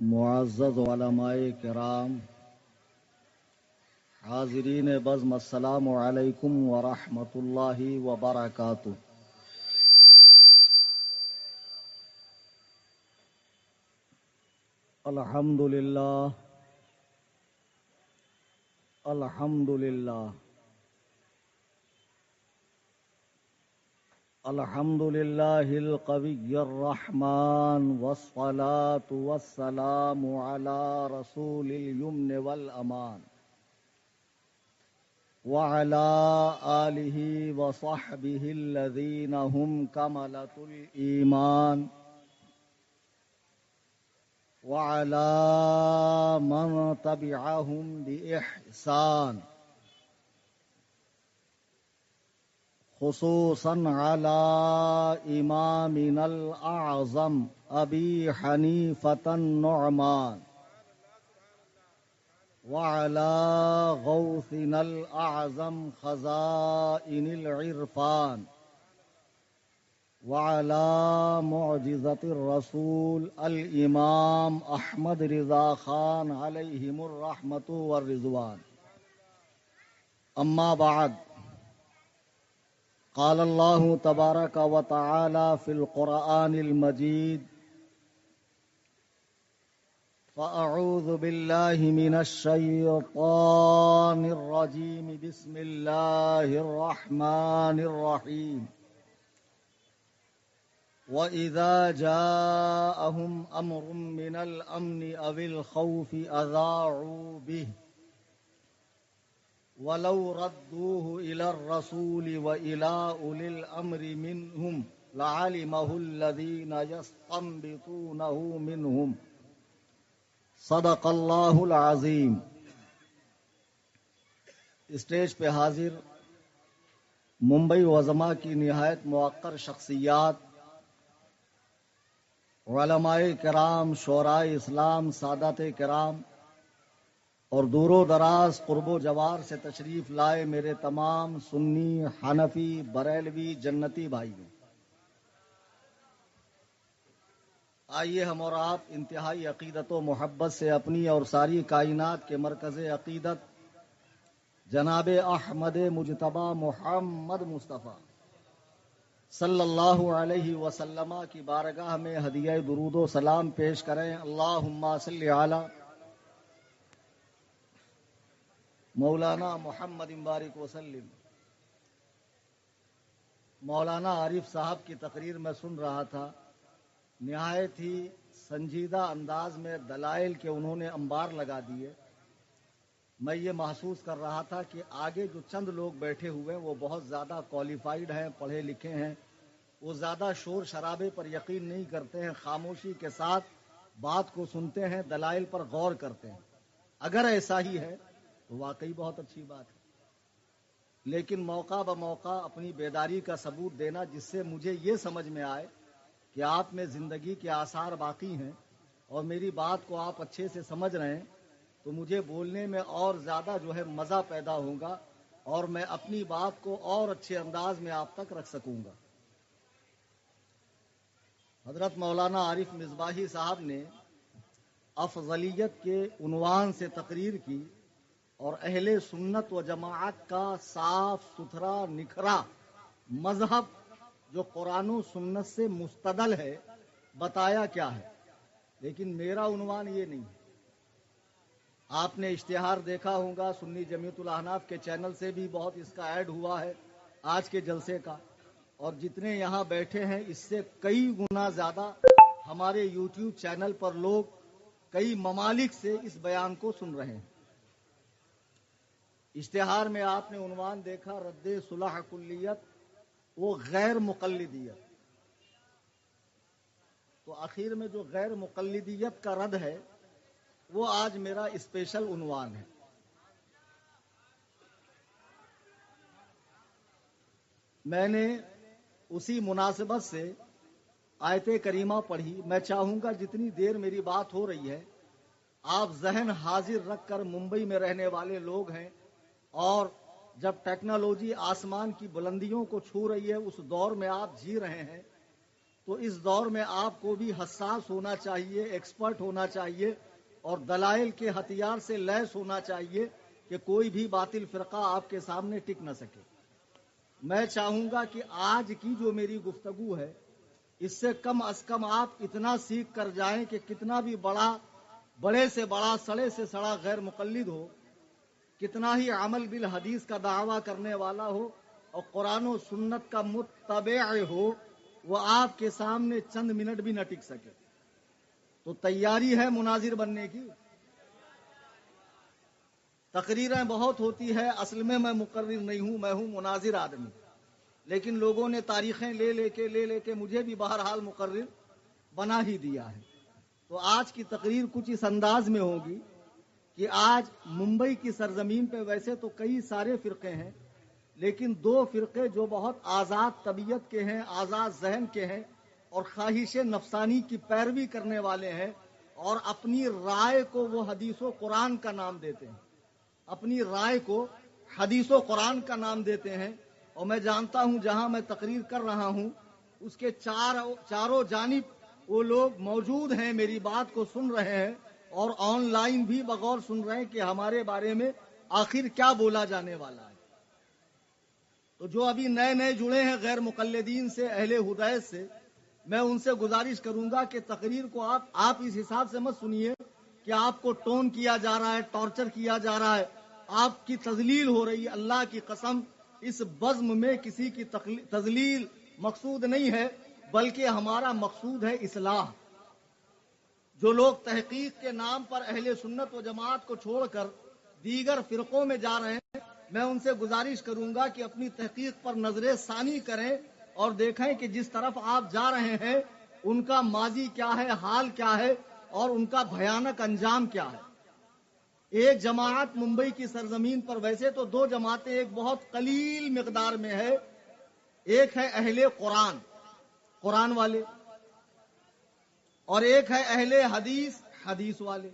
معزز علماء کرام، حاضرین بزم، السلام علیکم ورحمۃ اللہ وبرکاتہ۔ الحمد للہ، الحمد للہ، الحمد للہ القوی الرحمن، والصلاة والسلام علی رسول الیمن والامان، وعلى آلہ وصحبہ الذین هم کملۃ الایمان، وعلى من تبعهم بإحسان، خصوصا على إمامنا الأعظم أبي حنيفة النعمان، وعلى غوثنا الأعظم خزائن العرفان، وعلى معجزة الرسول الإمام أحمد رضا خان عليهم الرحمة والرضوان. أما بعد، قال الله تبارك وتعالى في القرآن المجيد: فأعوذ بالله من الشيطان الرجيم، بسم الله الرحمن الرحيم. وَإِذَا جَاءَهُمْ أَمْرٌ مِّنَ الْأَمْنِ أَوِ الْخَوْفِ أَذَاعُوا بِهِ وَلَوْ رَدُّوهُ إِلَى الرَّسُولِ وَإِلَى أُولِي الْأَمْرِ مِنْهُمْ لَعَلِمَهُ الَّذِينَ يَسْتَنبِطُونَهُ مِنْهُمْ. صدق اللہ العظیم. اسٹیج پہ حاضر ممبئی عظماء کی نہایت موقر شخصیات، علماء کرام، شعراء اسلام، سادات کرام اور دور و دراز قرب و جوار سے تشریف لائے میرے تمام سنی، حنفی، بریلوی، جنتی بھائیوں، آئیے ہم اور آپ انتہائی عقیدت و محبت سے اپنی اور ساری کائنات کے مرکز عقیدت جناب احمد مجتبی محمد مصطفیٰ صلی اللہ علیہ وسلم کی بارگاہ میں ہدیہ درود و سلام پیش کریں. اللہم صلی علی مولانا محمد بارک وسلم. مولانا عارف صاحب کی تقریر میں سن رہا تھا، نہایت ہی سنجیدہ انداز میں دلائل کے انہوں نے انبار لگا دیے. میں یہ محسوس کر رہا تھا کہ آگے جو چند لوگ بیٹھے ہوئے وہ بہت زیادہ کوالیفائیڈ ہیں، پڑھے لکھے ہیں، وہ زیادہ شور شرابے پر یقین نہیں کرتے ہیں، خاموشی کے ساتھ بات کو سنتے ہیں، دلائل پر غور کرتے ہیں. اگر ایسا ہی ہے تو واقعی بہت اچھی بات ہے، لیکن موقع بموقع اپنی بیداری کا ثبوت دینا، جس سے مجھے یہ سمجھ میں آئے کہ آپ میں زندگی کے آثار باقی ہیں اور میری بات کو آپ اچھے سے سمجھ رہے ہیں، تو مجھے بولنے میں اور زیادہ مزہ پیدا ہوگا اور میں اپنی بات کو اور اچھے انداز میں آپ تک رکھ سکوں گا. حضرت مولانا عارف مصباحی صاحب نے افضلیت کے عنوان سے تقریر کی اور اہل سنت و جماعت کا صاف ستھرا نکھرا مذہب جو قرآن و سنت سے مستدل ہے بتایا کیا ہے. لیکن میرا عنوان یہ نہیں ہے. آپ نے اشتہار دیکھا ہوگا، سنی جمیعت الاحناف کے چینل سے بھی بہت اس کا ایڈ ہوا ہے آج کے جلسے کا، اور جتنے یہاں بیٹھے ہیں اس سے کئی گنا زیادہ ہمارے یوٹیوب چینل پر لوگ کئی ممالک سے اس بیان کو سن رہے ہیں. اشتہار میں آپ نے عنوان دیکھا، رد صلح کلیت وہ غیر مقلدیت. تو آخر میں جو غیر مقلدیت کا رد ہے وہ آج میرا اسپیشل عنوان ہے. میں نے اسی مناسبت سے آیت کریمہ پڑھی. میں چاہوں گا جتنی دیر میری بات ہو رہی ہے آپ ذہن حاضر رکھ کر، ممبئی میں رہنے والے لوگ ہیں اور جب ٹیکنالوجی آسمان کی بلندیوں کو چھو رہی ہے اس دور میں آپ جی رہے ہیں، تو اس دور میں آپ کو بھی حساس ہونا چاہیے، ایکسپرٹ ہونا چاہیے اور دلائل کے ہتھیار سے لیس ہونا چاہیے کہ کوئی بھی باطل فرقہ آپ کے سامنے ٹک نہ سکے۔ میں چاہوں گا کہ آج کی جو میری گفتگو ہے اس سے کم از کم آپ اتنا سیکھ کر جائیں کہ کتنا بھی بڑے سے بڑا، سڑے سے سڑا غیر مقلد ہو، کتنا ہی عمل بالحدیث کا دعویٰ کرنے والا ہو اور قرآن و سنت کا متبع ہو، وہ آپ کے سامنے چند منٹ بھی نہ ٹک سکے۔ تو تیاری ہے مناظر بننے کی؟ تقریریں بہت ہوتی ہے، اصل میں مقرر نہیں ہوں، میں ہوں مناظر آدمی، لیکن لوگوں نے تاریخیں لے لے کے مجھے بھی بہرحال مقرر بنا ہی دیا ہے۔ تو آج کی تقریر کچھ اس انداز میں ہوگی کہ آج ممبئی کی سرزمین پہ ویسے تو کئی سارے فرقے ہیں، لیکن دو فرقے جو بہت آزاد طبیعت کے ہیں، آزاد ذہن کے ہیں اور خواہش نفسانی کی پیروی کرنے والے ہیں، اور اپنی رائے کو وہ حدیث و قرآن کا نام دیتے ہیں، اپنی رائے کو حدیث و قرآن کا نام دیتے ہیں۔ اور میں جانتا ہوں جہاں میں تقریر کر رہا ہوں اس کے چاروں جانب وہ لوگ موجود ہیں، میری بات کو سن رہے ہیں اور آن لائن بھی بغور سن رہے ہیں کہ ہمارے بارے میں آخر کیا بولا جانے والا ہے۔ تو جو ابھی نئے جڑے ہیں غیر مقلدین سے، اہل ہدایت سے، میں ان سے گزارش کروں گا کہ تقریر کو آپ اس حساب سے مت سنیے کہ آپ کو ٹون کیا جا رہا ہے، ٹارچر کیا جا رہا ہے، آپ کی تذلیل ہو رہی ہے۔ اللہ کی قسم اس بزم میں کسی کی تذلیل مقصود نہیں ہے، بلکہ ہمارا مقصود ہے اصلاح۔ جو لوگ تحقیق کے نام پر اہل سنت و جماعت کو چھوڑ کر دیگر فرقوں میں جا رہے ہیں، میں ان سے گزارش کروں گا کہ اپنی تحقیق پر نظر ثانی کریں اور دیکھیں کہ جس طرف آپ جا رہے ہیں ان کا ماضی کیا ہے، حال کیا ہے اور ان کا بھیانک انجام کیا ہے۔ ایک جماعت ممبئی کی سرزمین پر، ویسے تو دو جماعتیں ایک بہت قلیل مقدار میں ہے، ایک ہے اہل قرآن والے اور ایک ہے اہل حدیث والے۔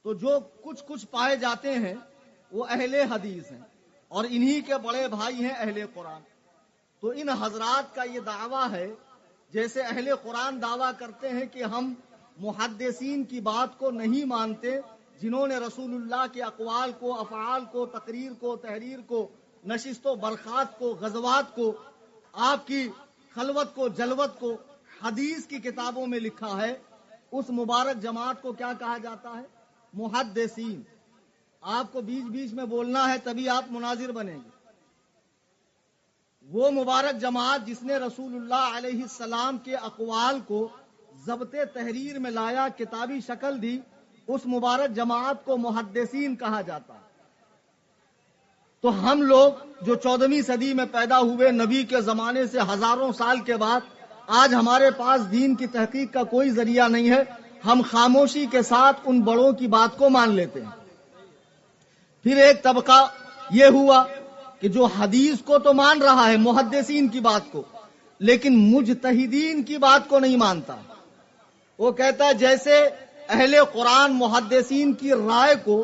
تو جو کچھ پائے جاتے ہیں وہ اہل حدیث ہیں اور انہی کے بڑے بھائی ہیں اہل قرآن۔ تو ان حضرات کا یہ دعویٰ ہے، جیسے اہل قرآن دعویٰ کرتے ہیں کہ ہم محدثین کی بات کو نہیں مانتے، جنہوں نے رسول اللہ کے اقوال کو، افعال کو، تقریر کو، تحریر کو، نشست و برخاست کو، غزوات کو، آپ کی خلوت کو، جلوت کو حدیث کی کتابوں میں لکھا ہے، اس مبارک جماعت کو کیا کہا جاتا ہے؟ محدثین۔ آپ کو بیچ میں بولنا ہے تبھی آپ مناظر بنیں گے۔ وہ مبارک جماعت جس نے رسول اللہ علیہ السلام کے اقوال کو ضبط تحریر میں لایا، کتابی شکل دی، اس مبارک جماعت کو محدثین کہا جاتا ہے۔ تو ہم لوگ جو 14ویں صدی میں پیدا ہوئے، نبی کے زمانے سے ہزاروں سال کے بعد آج ہمارے پاس دین کی تحقیق کا کوئی ذریعہ نہیں ہے، ہم خاموشی کے ساتھ ان بڑوں کی بات کو مان لیتے ہیں۔ پھر ایک طبقہ یہ ہوا کہ جو حدیث کو تو مان رہا ہے، محدثین کی بات کو، لیکن مجتہدین کی بات کو نہیں مانتا۔ وہ کہتا ہے جیسے اہل قرآن محدثین کی رائے کو،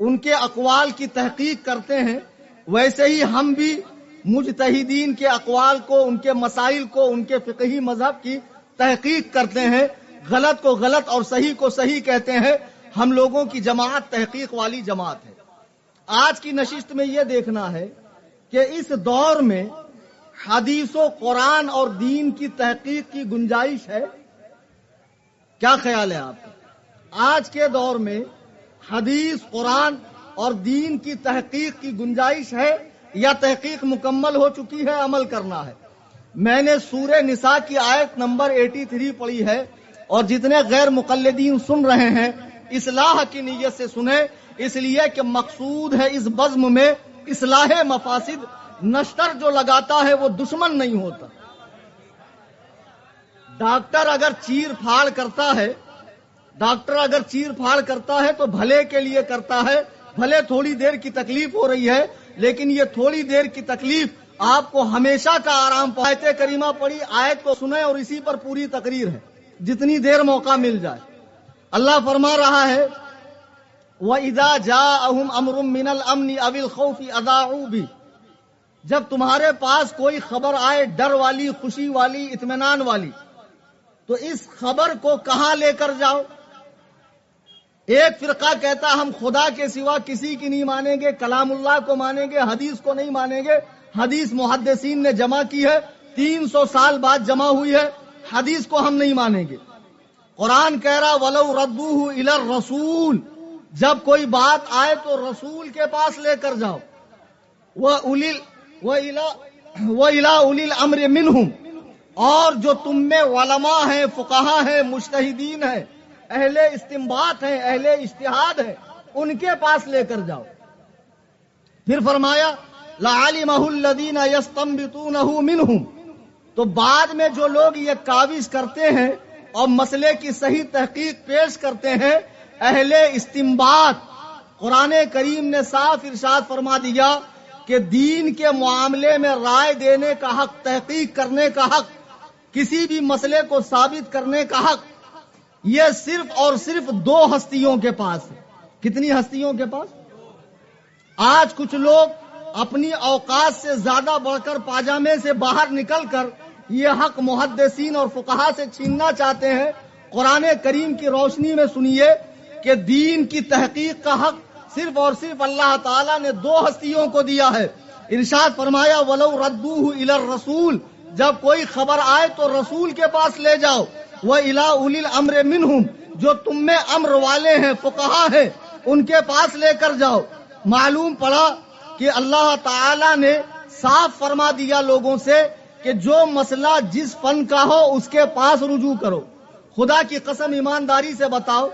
ان کے اقوال کی تحقیق کرتے ہیں، ویسے ہی ہم بھی مجتہدین کے اقوال کو، ان کے مسائل کو، ان کے فقہی مذہب کی تحقیق کرتے ہیں، غلط کو غلط اور صحیح کو صحیح کہتے ہیں۔ ہم لوگوں کی جماعت تحقیق والی جماعت ہے۔ آج کی نشست میں یہ دیکھنا ہے کہ اس دور میں حدیث و قرآن اور دین کی تحقیق کی گنجائش ہے؟ کیا خیال ہے آپ کا؟ آج کے دور میں حدیث، قرآن اور دین کی تحقیق کی گنجائش ہے یا تحقیق مکمل ہو چکی ہے، عمل کرنا ہے؟ میں نے سورہ نساء کی آیت نمبر 83 پڑھی ہے، اور جتنے غیر مقلدین سن رہے ہیں اصلاح کی نیت سے سنیں، اس لیے کہ مقصود ہے اس بزم میں اصلاح مفاسد۔ نشتر جو لگاتا ہے وہ دشمن نہیں ہوتا۔ ڈاکٹر اگر چیر پھاڑ کرتا ہے تو بھلے کے لیے کرتا ہے، بھلے تھوڑی دیر کی تکلیف ہو رہی ہے، لیکن یہ تھوڑی دیر کی تکلیف آپ کو ہمیشہ کا آرام پائے۔ آیت کریمہ پڑھی، آیت کو سنیں اور اسی پر پوری تقریر ہے، جتنی دیر موقع مل جائے۔ اللہ فرما رہا ہے وَإِذَا جَاءَهُمْ أَمْرٌ مِّنَ الْأَمْنِ أَوِ الْخَوْفِ أَذَاعُوا بِهِ، جب تمہارے پاس کوئی خبر آئے ڈر والی، خوشی والی، اطمینان والی، تو اس خبر کو کہاں لے کر جاؤ؟ ایک فرقہ کہتا ہم خدا کے سوا کسی کی نہیں مانیں گے، کلام اللہ کو مانیں گے، حدیث کو نہیں مانیں گے۔ حدیث محدثین نے جمع کی ہے، 300 سال بعد جمع ہوئی ہے، حدیث کو ہم نہیں مانیں گے۔ قرآن کہہ رہا وَلَوْ رَدُّوهُ إِلَى الرَّسُولِ، جب کوئی بات آئے تو رسول کے پاس لے کر جاؤ۔ وَإِلَىٰ أُولِي الْأَمْرِ مِنْهُمْ، اور جو تم میں علماء ہیں، فقہا ہیں، مجتہدین ہیں، اہل استنباط ہیں، اہل اجتہاد ہیں، ان کے پاس لے کر جاؤ۔ پھر فرمایا لَعَلِمَهُ الَّذِينَ يَسْتَنبِطُونَهُ مِنْهُمْ، تو بعد میں جو لوگ یہ کاوش کرتے ہیں اور مسئلے کی صحیح تحقیق پیش کرتے ہیں، اہل استنباط، قرآن کریم نے صاف ارشاد فرما دیا کہ دین کے معاملے میں رائے دینے کا حق، تحقیق کرنے کا حق، کسی بھی مسئلے کو ثابت کرنے کا حق، یہ صرف اور صرف 2 ہستیوں کے پاس ہے۔ کتنی ہستیوں کے پاس؟ آج کچھ لوگ اپنی اوقات سے زیادہ بڑھ کر پاجامے سے باہر نکل کر یہ حق محدثین اور فقہا سے چھیننا چاہتے ہیں۔ قرآن کریم کی روشنی میں سنیے کہ دین کی تحقیق کا حق صرف اور صرف اللہ تعالیٰ نے 2 ہستیوں کو دیا ہے۔ ارشاد فرمایا وَلَوْ رَدُّوهُ إِلَى الرَّسُولِ، جب کوئی خبر آئے تو رسول کے پاس لے جاؤ۔ وَإِلَىٰ أُولِي الْأَمْرِ مِنْهُمْ، جو تم میں امر والے ہیں، فقہا ہیں، ان کے پاس لے کر جاؤ۔ معلوم پڑا کہ اللہ تعالیٰ نے صاف فرما دیا لوگوں سے کہ جو مسئلہ جس فن کا ہو اس کے پاس رجوع کرو۔ خدا کی قسم ایمانداری سے بتاؤ،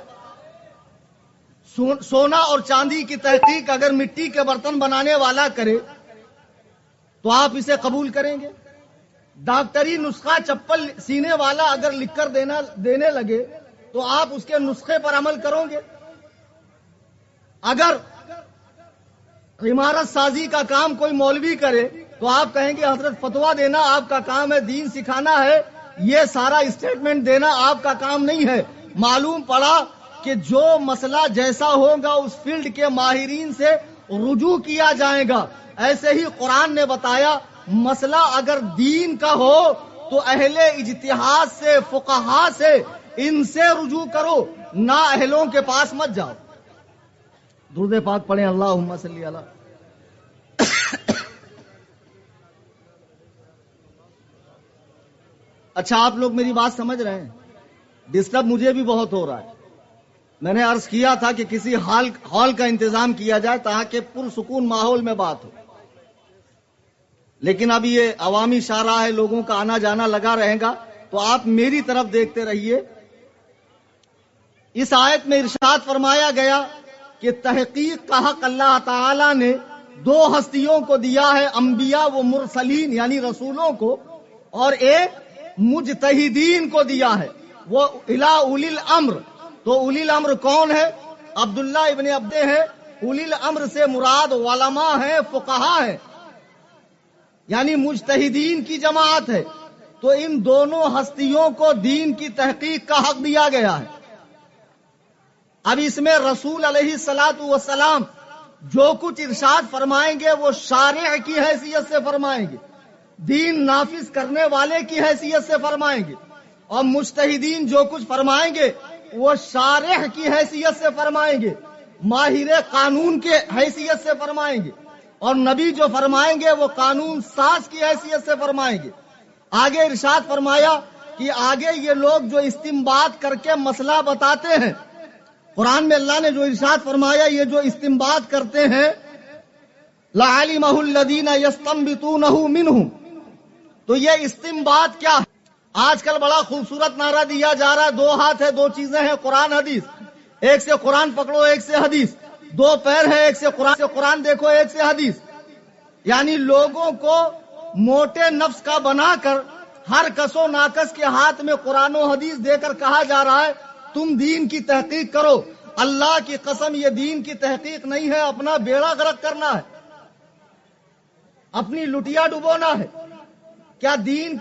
سونا اور چاندی کی تحقیق اگر مٹی کے برتن بنانے والا کرے تو آپ اسے قبول کریں گے؟ ڈاکٹری نسخہ چپل سینے والا اگر لکھ کر دینے لگے تو آپ اس کے نسخے پر عمل کرو گے؟ اگر عمارت سازی کا کام کوئی مولوی کرے تو آپ کہیں گے حضرت فتویٰ دینا آپ کا کام ہے، دین سکھانا ہے، یہ سارا اسٹیٹمنٹ دینا آپ کا کام نہیں ہے۔ معلوم پڑا کہ جو مسئلہ جیسا ہوگا اس فیلڈ کے ماہرین سے رجوع کیا جائے گا۔ ایسے ہی قرآن نے بتایا مسئلہ اگر دین کا ہو تو اہل اجتہاد سے، فقہا سے، ان سے رجوع کرو، نا اہلوں کے پاس مت جاؤ۔ درود پاک پڑھیں اللہم صلی علی۔ اچھا آپ لوگ میری بات سمجھ رہے ہیں؟ ڈسٹرب مجھے بھی بہت ہو رہا ہے۔ میں نے عرض کیا تھا کہ کسی ہال کا انتظام کیا جائے تاکہ پرسکون ماحول میں بات ہو، لیکن اب یہ عوامی شاہراہ ہے، لوگوں کا آنا جانا لگا رہے گا، تو آپ میری طرف دیکھتے رہیے۔ اس آیت میں ارشاد فرمایا گیا کہ تحقیق کا حق اللہ تعالی نے 2 ہستیوں کو دیا ہے، انبیاء و مرسلین یعنی رسولوں کو، اور ایک مجتہدین کو دیا ہے، وہ الی اولی الامر۔ تو اولی الامر کون ہے؟ عبداللہ ابن عبدے ہے۔ اولی الامر سے مراد علماء ہیں، فقہا ہیں، یعنی مجتہدین کی جماعت ہے۔ تو ان دونوں ہستیوں کو دین کی تحقیق کا حق دیا گیا ہے۔ اب اس میں رسول علیہ الصلاۃ والسلام جو کچھ ارشاد فرمائیں گے وہ شارع کی حیثیت سے فرمائیں گے، دین نافذ کرنے والے کی حیثیت سے فرمائیں گے، اور مجتہدین جو کچھ فرمائیں گے وہ شارع کی حیثیت سے فرمائیں گے، ماہر قانون کے حیثیت سے فرمائیں گے، اور نبی جو فرمائیں گے وہ قانون ساز کی حیثیت سے فرمائیں گے۔ آگے ارشاد فرمایا کہ آگے یہ لوگ جو استنباط کر کے مسئلہ بتاتے ہیں، قرآن میں اللہ نے جو ارشاد فرمایا یہ جو استنباط کرتے ہیں لَعَلِمَهُ الَّذِينَ يَسْتَنبِطُونَهُ مِنْهُمْ، تو یہ استنباط کیا ہے؟ آج کل بڑا خوبصورت نعرہ دیا جا رہا ہے 2 ہاتھ ہے 2 چیزیں ہیں، قرآن حدیث، ایک سے قرآن پکڑو ایک سے حدیث، 2 پیر ہے ایک سے قرآن دیکھو ایک سے حدیث، یعنی لوگوں کو موٹے نفس کا بنا کر ہر کس و ناکس کے ہاتھ میں قرآن و حدیث دے کر کہا جا رہا ہے تم دین کی تحقیق کرو۔ اللہ کی قسم یہ دین کی تحقیق نہیں ہے، اپنا بیڑا غرق کرنا ہے، اپنی لٹیا ڈبونا ہے۔ کیا دین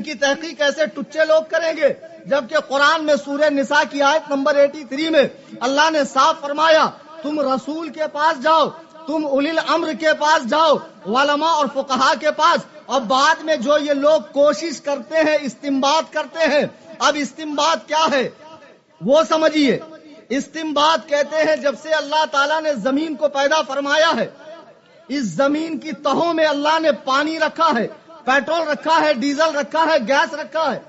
کی تحقیق ایسے ٹچے لوگ کریں گے؟ جبکہ قرآن میں سورہ نساء کی آیت نمبر 83 میں اللہ نے صاف فرمایا تم رسول کے پاس جاؤ، تم اولی الامر کے پاس جاؤ، علماء اور فقہا کے پاس، اور بعد میں جو یہ لوگ کوشش کرتے ہیں، استنباط کرتے ہیں. اب استنباط کیا ہے وہ سمجھیے. استنباط کہتے ہیں جب سے اللہ تعالیٰ نے زمین کو پیدا فرمایا ہے، اس زمین کی تہوں میں اللہ نے پانی رکھا ہے، پیٹرول رکھا ہے، ڈیزل رکھا ہے، گیس رکھا ہے.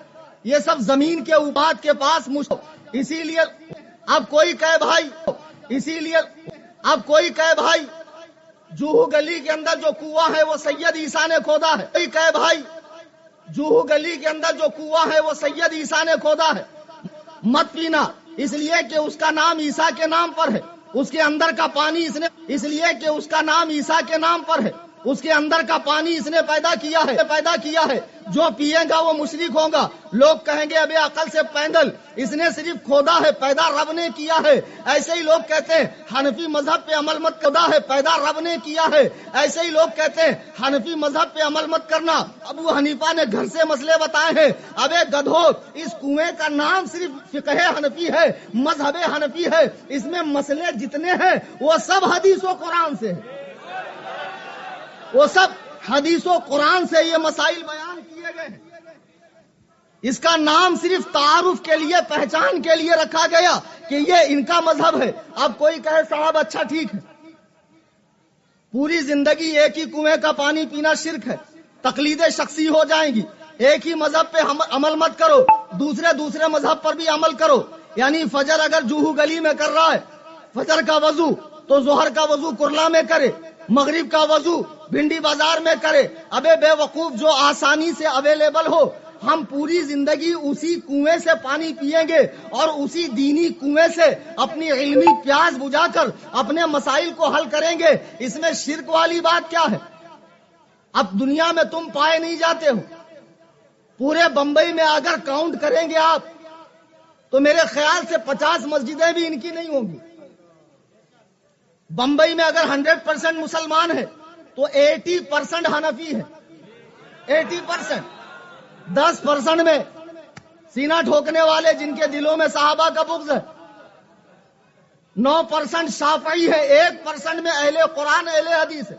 یہ سب زمین کے اوپات کے پاس اسی لیے اب کوئی کہے بھائی جوہو گلی کے اندر جو کنواں ہے وہ سید عیسیٰ نے کھودا ہے. کوئی کہے بھائی جوہو گلی کے اندر جو کنواں ہے وہ سید عیسیٰ نے کھودا ہے. مت پینا، اس لیے کہ اس کا نام عیسیٰ کے نام پر ہے. اس کے اندر کا پانی اس لیے کہ اس کا نام عیسیٰ کے نام پر ہے. اس کے اندر کا پانی اس نے پیدا کیا ہے. جو پیے گا وہ مشرک ہوگا. لوگ کہیں گے ابے عقل سے پینگل، اس نے صرف کھودا ہے، پیدا رب نے کیا ہے. ایسے ہی لوگ کہتے ہیں حنفی مذہب پہ عمل مت کرنا ہے، پیدا رب نے کیا ہے. ایسے ہی لوگ کہتے ہیں حنفی مذہب پہ عمل مت کرنا، ابو حنیفہ نے گھر سے مسئلے بتائے ہیں. ابے گدھو، اس کنویں کا نام صرف فقہ حنفی ہے، مذہب حنفی ہے. اس میں مسئلے جتنے ہیں وہ سب حدیث و قرآن سے ہیں. وہ سب حدیث و قرآن سے یہ مسائل بیان کیے گئے ہیں. اس کا نام صرف تعارف کے لیے، پہچان کے لیے رکھا گیا کہ یہ ان کا مذہب ہے. اب کوئی کہے صاحب اچھا ٹھیک ہے، پوری زندگی ایک ہی کنویں کا پانی پینا شرک ہے، تقلیدیں شخصی ہو جائیں گی. ایک ہی مذہب پہ عمل مت کرو، دوسرے مذہب پر بھی عمل کرو. یعنی فجر اگر جوہو گلی میں کر رہا ہے فجر کا وضو، تو ظہر کا وضو کرلا میں کرے، مغرب کا وضو بھنڈی بازار میں کرے. ابے بے وقوف، جو آسانی سے اویلیبل ہو. ہم پوری زندگی اسی کنویں سے پانی پیئیں گے اور اسی دینی کنویں سے اپنی علمی پیاس بجھا کر اپنے مسائل کو حل کریں گے. اس میں شرک والی بات کیا ہے؟ اب دنیا میں تم پائے نہیں جاتے ہو. پورے بمبئی میں اگر کاؤنٹ کریں گے آپ تو میرے خیال سے 50 مسجدیں بھی ان کی نہیں ہوں گی. بمبئی میں اگر 100% مسلمان ہے تو 80% حنفی ہے. 80%. 10% میں سینہ ٹھوکنے والے جن کے دلوں میں صحابہ کا بغض ہے. 9% شافعی ہے. 1% میں اہل قرآن، اہل حدیث ہے.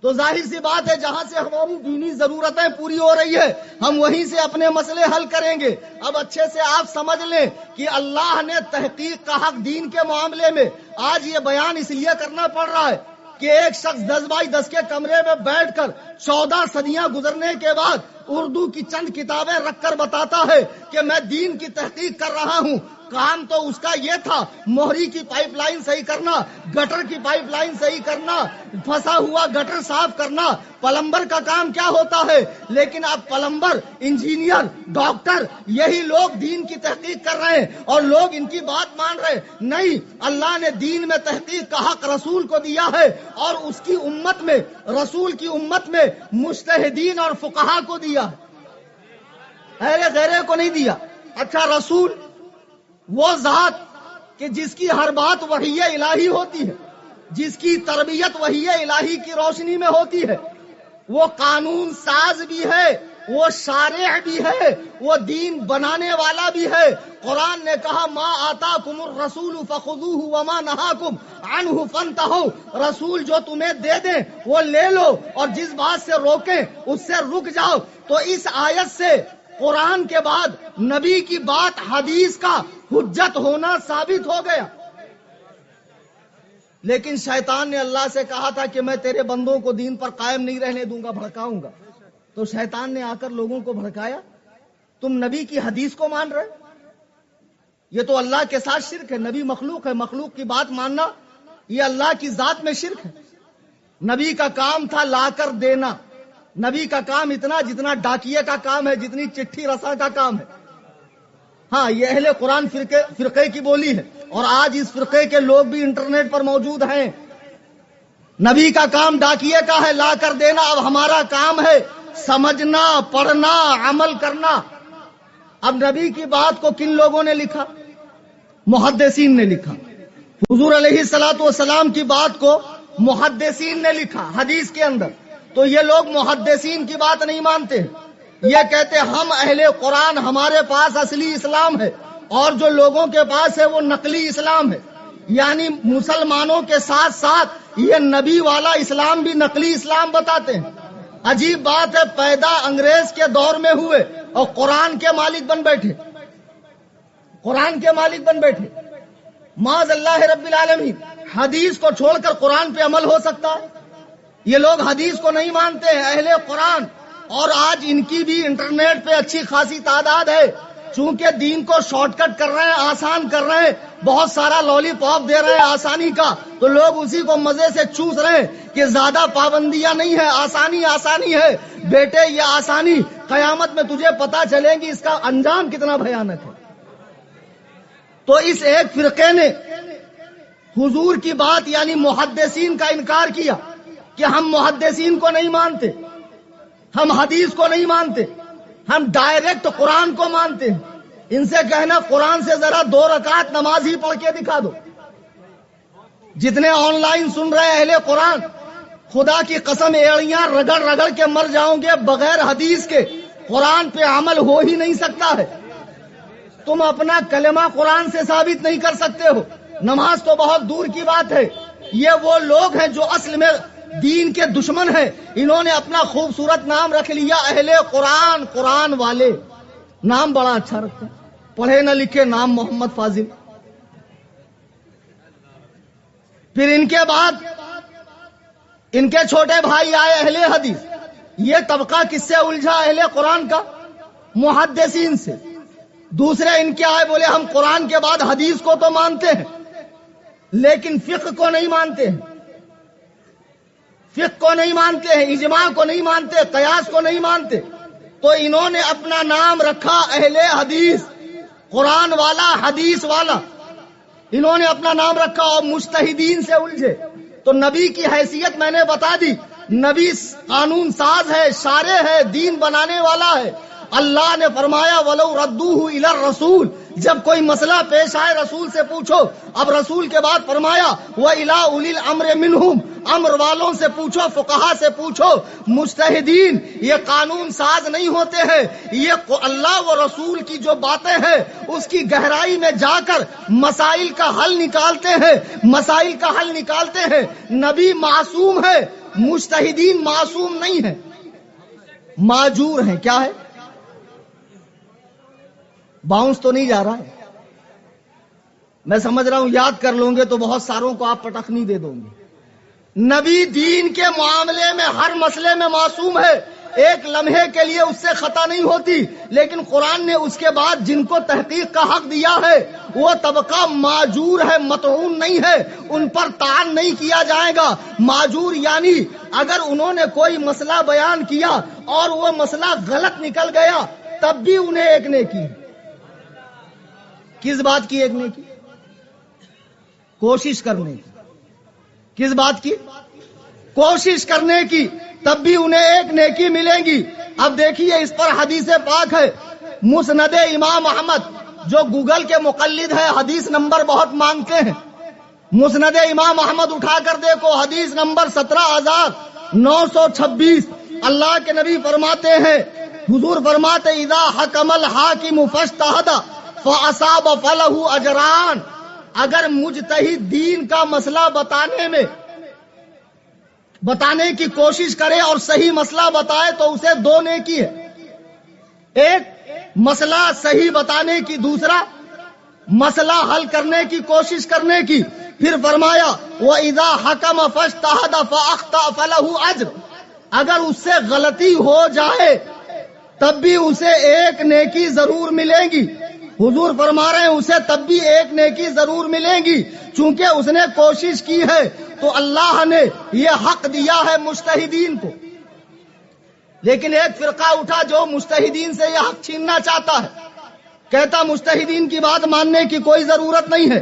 تو ظاہر سی بات ہے جہاں سے ہماری دینی ضرورتیں پوری ہو رہی ہے ہم وہیں سے اپنے مسئلے حل کریں گے. اب اچھے سے آپ سمجھ لیں کہ اللہ نے تحقیق کا حق دین کے معاملے میں آج یہ بیان اس لیے کرنا پڑ رہا ہے کہ ایک شخص 10x10 کے کمرے میں بیٹھ کر 14 صدیاں گزرنے کے بعد اردو کی چند کتابیں رکھ کر بتاتا ہے کہ میں دین کی تحقیق کر رہا ہوں. کام تو اس کا یہ تھا موہری کی پائپ لائن صحیح کرنا، گٹر کی پائپ لائن صحیح کرنا، پھنسا ہوا گٹر صاف کرنا. پلمبر کا کام کیا ہوتا ہے؟ لیکن اب پلمبر، انجینئر، ڈاکٹر، یہی لوگ دین کی تحقیق کر رہے ہیں اور لوگ ان کی بات مان رہے. نہیں، اللہ نے دین میں تحقیق کا حق رسول کو دیا ہے اور اس کی امت میں، رسول کی امت میں مجتہدین اور فقہا کو دیا ہے، غیرے کو نہیں دیا. اچھا، رسول وہ ذات کہ جس کی ہر بات وحی الہی ہوتی ہے، جس کی تربیت وحی الہی کی روشنی میں ہوتی ہے، وہ قانون ساز بھی ہے، وہ شارع بھی ہے، وہ دین بنانے والا بھی ہے. قرآن نے کہا ما آتاکم الرسول فخذوہ وما نہاکم عنہ فانتہوا. رسول جو تمہیں دے دیں وہ لے لو اور جس بات سے روکیں اس سے رک جاؤ. تو اس آیت سے قرآن کے بعد نبی کی بات حدیث کا حجت ہونا ثابت ہو گیا. لیکن شیطان نے اللہ سے کہا تھا کہ میں تیرے بندوں کو دین پر قائم نہیں رہنے دوں گا، بھڑکاؤں گا. تو شیطان نے آ کر لوگوں کو بھڑکایا. تم نبی کی حدیث کو مان رہے، یہ تو اللہ کے ساتھ شرک ہے. نبی مخلوق ہے، مخلوق کی بات ماننا یہ اللہ کی ذات میں شرک ہے. نبی کا کام تھا لا کر دینا. نبی کا کام اتنا جتنا ڈاکیے کا کام ہے، جتنی چٹھی رساں کا کام ہے. ہاں، یہ اہل قرآن فرقے کی بولی ہے اور آج اس فرقے کے لوگ بھی انٹرنیٹ پر موجود ہیں. نبی کا کام ڈاکیے کا ہے، لا کر دینا. اب ہمارا کام ہے سمجھنا، پڑھنا، عمل کرنا. اب نبی کی بات کو کن لوگوں نے لکھا؟ محدثین نے لکھا. حضور علیہ الصلوۃ والسلام کی بات کو محدثین نے لکھا حدیث کے اندر. تو یہ لوگ محدثین کی بات نہیں مانتے، یہ کہتے ہم اہل قرآن، ہمارے پاس اصلی اسلام ہے اور جو لوگوں کے پاس ہے وہ نقلی اسلام ہے. یعنی مسلمانوں کے ساتھ ساتھ یہ نبی والا اسلام بھی نقلی اسلام بتاتے ہیں. عجیب بات ہے، پیدا انگریز کے دور میں ہوئے اور قرآن کے مالک بن بیٹھے. قرآن کے مالک بن بیٹھے. معاذ اللہ رب العالمین. حدیث کو چھوڑ کر قرآن پہ عمل ہو سکتا ہے؟ یہ لوگ حدیث کو نہیں مانتے ہیں، اہل قرآن. اور آج ان کی بھی انٹرنیٹ پہ اچھی خاصی تعداد ہے. چونکہ دین کو شارٹ کٹ کر رہے ہیں، آسان کر رہے ہیں، بہت سارا لولی پاپ دے رہے ہیں آسانی کا، تو لوگ اسی کو مزے سے چوس رہے ہیں کہ زیادہ پابندیاں نہیں ہے، آسانی آسانی ہے. بیٹے یہ آسانی قیامت میں تجھے پتا چلے گی اس کا انجام کتنا بھیانک ہے. تو اس ایک فرقے نے حضور کی بات یعنی محدثین کا انکار کیا کہ ہم محدثین کو نہیں مانتے، ہم حدیث کو نہیں مانتے، ہم ڈائریکٹ قرآن کو مانتے ہیں. ان سے کہنا قرآن سے ذرا 2 رکعت نماز ہی پڑھ کے دکھا دو. جتنے آن لائن سن رہے اہل قرآن، خدا کی قسم ایڑیاں رگڑ رگڑ کے مر جاؤں گے، بغیر حدیث کے قرآن پہ عمل ہو ہی نہیں سکتا ہے. تم اپنا کلمہ قرآن سے ثابت نہیں کر سکتے ہو، نماز تو بہت دور کی بات ہے. یہ وہ لوگ ہیں جو اصل میں دین کے دشمن ہیں. انہوں نے اپنا خوبصورت نام رکھ لیا اہل قرآن. قرآن والے نام بڑا اچھا رکھتے ہیں، پڑھے نہ لکھے نام محمد فاضل. پھر ان کے بعد ان کے چھوٹے بھائی آئے اہل حدیث. یہ طبقہ کس سے الجھا؟ اہل قرآن کا، محدثین سے. دوسرے ان کے آئے، بولے ہم قرآن کے بعد حدیث کو تو مانتے ہیں لیکن فقہ کو نہیں مانتے ہیں، فقہ کو نہیں مانتے ہیں، اجماع کو نہیں مانتے، قیاس کو نہیں مانتے. تو انہوں نے اپنا نام رکھا اہل حدیث، قرآن والا حدیث والا. انہوں نے اپنا نام رکھا اور مجتہدین سے الجھے. تو نبی کی حیثیت میں نے بتا دی. نبی قانون ساز ہے، شارع ہے، دین بنانے والا ہے. اللہ نے فرمایا وَلَوْ رَدُّوهُ إِلَى الرَّسُولِ، جب کوئی مسئلہ پیش آئے رسول سے پوچھو. اب رسول کے بعد فرمایا وَإِلَىٰ أُولِي الْأَمْرِ مِنْهُمْ، امر والوں سے پوچھو، فقہا سے پوچھو. مجتہدین یہ قانون ساز نہیں ہوتے ہیں، یہ اللہ و رسول کی جو باتیں ہیں اس کی گہرائی میں جا کر مسائل کا حل نکالتے ہیں، مسائل کا حل نکالتے ہیں. نبی معصوم ہے، مجتہدین معصوم نہیں ہیں، معجور ہیں. کیا ہے؟ باؤنس تو نہیں جا رہا ہے؟ میں سمجھ رہا ہوں یاد کر لوں گے تو بہت ساروں کو آپ پٹخنی دے دوں گے. نبی دین کے معاملے میں ہر مسئلے میں معصوم ہے، ایک لمحے کے لیے اس سے خطا نہیں ہوتی. لیکن قرآن نے اس کے بعد جن کو تحقیق کا حق دیا ہے وہ طبقہ معجور ہے، مطعون نہیں ہے، ان پر طعن نہیں کیا جائے گا. معجور یعنی اگر انہوں نے کوئی مسئلہ بیان کیا اور وہ مسئلہ غلط نکل گیا تب بھی انہیں ایک نیکی. کس بات کی ایک نیکی؟ کوشش کرنے کی. کس بات کی؟ کوشش کرنے کی. تب بھی انہیں ایک نیکی ملے گی. اب دیکھیے اس پر حدیث پاک ہے. مسند امام احمد جو گوگل کے مقلد ہے حدیث نمبر بہت مانگتے ہیں. مسند امام احمد اٹھا کر دیکھو، حدیث نمبر 17,926. اللہ کے نبی فرماتے ہیں، حضور فرماتے اذا حکم الحاکم فاجتہد فاصاب فلہ اجران. اگر مجتہد دین کا مسئلہ بتانے کی کوشش کرے اور صحیح مسئلہ بتائے تو اسے 2 نیکی ہے. ایک مسئلہ صحیح بتانے کی، دوسرا مسئلہ حل کرنے کی کوشش کرنے کی. پھر فرمایا وَإِذَا حَكَمَ فَاجْتَهَدَ فَأَخْطَأَ فَلَهُ أَجْرٌ. اگر اس سے غلطی ہو جائے تب بھی اسے ایک نیکی ضرور ملے گی. حضور فرما رہے ہیں اسے تب بھی ایک نیکی ضرور ملے گی چونکہ اس نے کوشش کی ہے. تو اللہ نے یہ حق دیا ہے مجتہدین کو. لیکن ایک فرقہ اٹھا جو مجتہدین سے یہ حق چھیننا چاہتا ہے، کہتا مجتہدین کی بات ماننے کی کوئی ضرورت نہیں ہے،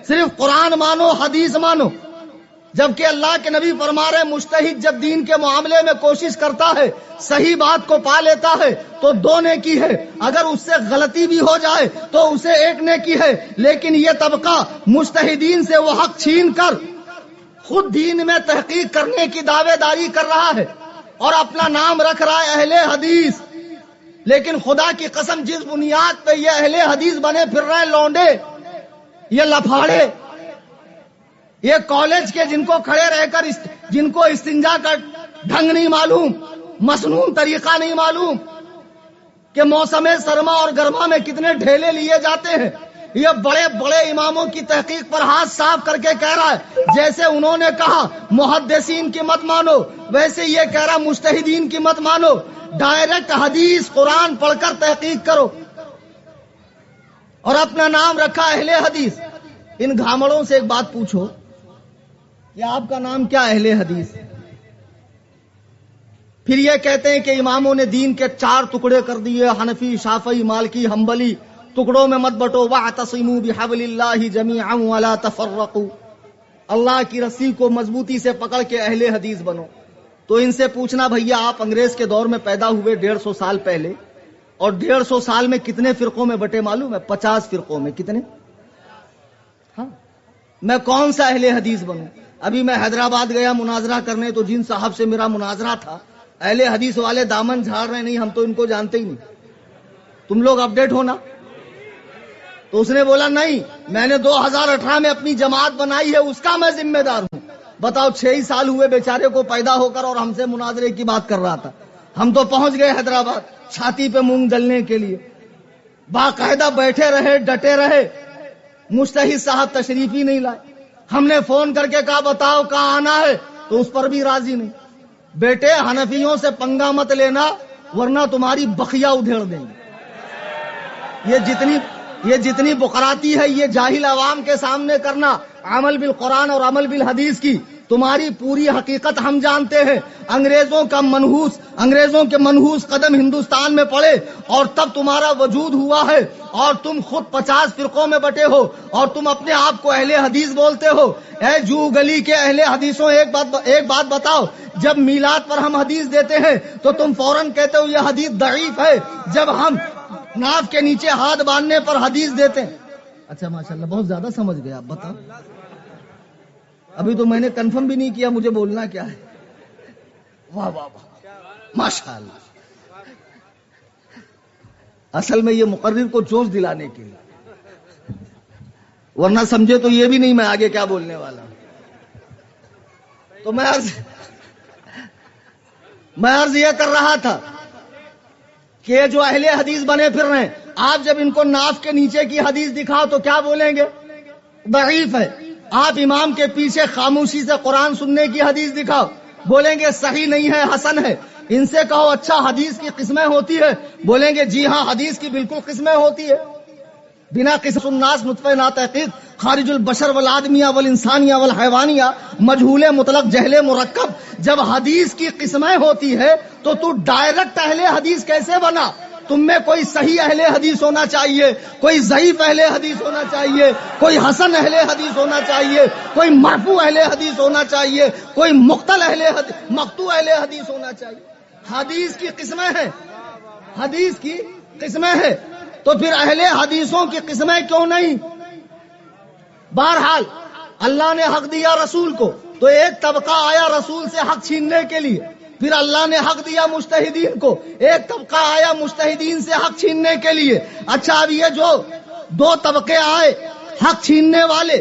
صرف قرآن مانو، حدیث مانو. جبکہ اللہ کے نبی فرما رہے مجتہد جب دین کے معاملے میں کوشش کرتا ہے، صحیح بات کو پا لیتا ہے تو 2 نیکی ہے، اگر اس سے غلطی بھی ہو جائے تو اسے 1 نیکی ہے. لیکن یہ طبقہ مجتہدین سے وہ حق چھین کر خود دین میں تحقیق کرنے کی دعوے داری کر رہا ہے اور اپنا نام رکھ رہا ہے اہل حدیث. لیکن خدا کی قسم جس بنیاد پہ یہ اہل حدیث بنے پھر رہے لونڈے، یہ لفاڑے، یہ کالج کے جن کو کھڑے رہ کر جن کو استنجا کا ڈھنگ نہیں معلوم، مسنون طریقہ نہیں معلوم کہ موسم سرما اور گرما میں کتنے ڈھیلے لیے جاتے ہیں، یہ بڑے بڑے اماموں کی تحقیق پر ہاتھ صاف کر کے کہہ رہا ہے جیسے انہوں نے کہا محدثین کی مت مانو، ویسے یہ کہہ رہا مجتہدین کی مت مانو، ڈائریکٹ حدیث قرآن پڑھ کر تحقیق کرو، اور اپنا نام رکھا اہل حدیث۔ ان گھامڑوں سے ایک بات پوچھو کہ آپ کا نام کیا اہل حدیث؟ پھر یہ کہتے ہیں کہ اماموں نے دین کے 4 ٹکڑے کر دیے، حنفی، شافعی، مالکی، حنبلی، ٹکڑوں میں مت بٹو، وَاعْتَصِمُوا بِحَبْلِ اللَّهِ جَمِيعًا وَلَا تَفَرَّقُوا، اللہ کی رسی کو مضبوطی سے پکڑ کے اہل حدیث بنو۔ تو ان سے پوچھنا بھیا آپ انگریز کے دور میں پیدا ہوئے 150 سال پہلے، اور 150 سال میں کتنے فرقوں میں بٹے معلوم ہے؟ 50 فرقوں میں۔ کتنے؟ ہاں، میں کون سا اہل حدیث بنوں؟ ابھی میں حیدرآباد گیا مناظرہ کرنے، تو جن صاحب سے میرا مناظرہ تھا، اہل حدیث والے دامن جھاڑ رہے، نہیں ہم تو ان کو جانتے ہی نہیں، تم لوگ اپڈیٹ ہونا۔ تو اس نے بولا نہیں، میں نے 2018 میں اپنی جماعت بنائی ہے، اس کا میں ذمہ دار ہوں۔ بتاؤ 6 ہی سال ہوئے بیچارے کو پیدا ہو کر، اور ہم سے مناظرے کی بات کر رہا تھا۔ ہم تو پہنچ گئے حیدرآباد چھاتی پہ مونگ ڈلنے کے لیے، باقاعدہ بیٹھے رہے، ڈٹے رہے، مجتہد صاحب تشریف ہی نہیں لائے۔ ہم نے فون کر کے کہا بتاؤ کہاں آنا ہے، تو اس پر بھی راضی نہیں۔ بیٹے حنفیوں سے پنگا مت لینا ورنہ تمہاری بخیا ادھیڑ دیں گے۔ یہ جتنی بقراتی ہے یہ جاہل عوام کے سامنے کرنا، عمل بالقرآن اور عمل بالحدیث کی تمہاری پوری حقیقت ہم جانتے ہیں۔ انگریزوں کے منحوس قدم ہندوستان میں پڑے اور تب تمہارا وجود ہوا ہے، اور تم خود 50 فرقوں میں بٹے ہو، اور تم اپنے آپ کو اہل حدیث بولتے ہو۔ اے جو گلی کے اہل حدیثوں، ایک بات بتاؤ، جب میلاد پر ہم حدیث دیتے ہیں تو تم فوراً کہتے ہو یہ حدیث ضعیف ہے، جب ہم ناف کے نیچے ہاتھ باندھنے پر حدیث دیتے ہیں۔ اچھا ماشاءاللہ بہت زیادہ سمجھ گیا، بتاؤ ابھی تو میں نے کنفرم بھی نہیں کیا مجھے بولنا کیا ہے۔ واہ واہ واہ ماشاءاللہ، اصل میں یہ مقرر کو جوش دلانے کے لیے، ورنہ سمجھے تو یہ بھی نہیں میں آگے کیا بولنے والا ہوں۔ تو میں عرض یہ کر رہا تھا کہ یہ جو اہل حدیث بنے پھر رہے ہیں، آپ جب ان کو ناف کے نیچے کی حدیث دکھاؤ تو کیا بولیں گے؟ ضعیف ہے۔ آپ امام کے پیچھے خاموشی سے قرآن سننے کی حدیث دکھاؤ، بولیں گے صحیح نہیں ہے، حسن ہے۔ ان سے کہو اچھا حدیث کی قسمیں ہوتی ہے، بولیں گے جی ہاں حدیث کی بالکل قسمیں ہوتی ہے۔ بنا قصص الناس نطفہ نا تحقیق، خارج البشر والآدمیہ والانسانیہ والحیوانیہ، مجہول مطلق جہل مرکب۔ جب حدیث کی قسمیں ہوتی ہے تو ڈائریکٹ اہل حدیث کیسے بنا؟ تم میں کوئی صحیح اہل حدیث ہونا چاہیے، کوئی ضعیف اہل حدیث ہونا چاہیے، کوئی حسن اہل حدیث ہونا چاہیے، کوئی مرفوع اہل حدیث ہونا چاہیے، کوئی مقطوع اہل حدیث ہونا چاہیے۔ حدیث کی قسمیں ہیں، حدیث کی قسمیں ہیں، تو پھر اہل حدیثوں کی قسمیں کیوں نہیں؟ بہرحال اللہ نے حق دیا رسول کو، تو ایک طبقہ آیا رسول سے حق چھیننے کے لیے، پھر اللہ نے حق دیا مجتہدین کو، ایک طبقہ آیا مجتہدین سے حق چھیننے کے لیے۔ اچھا اب یہ جو 2 طبقے آئے حق چھیننے والے،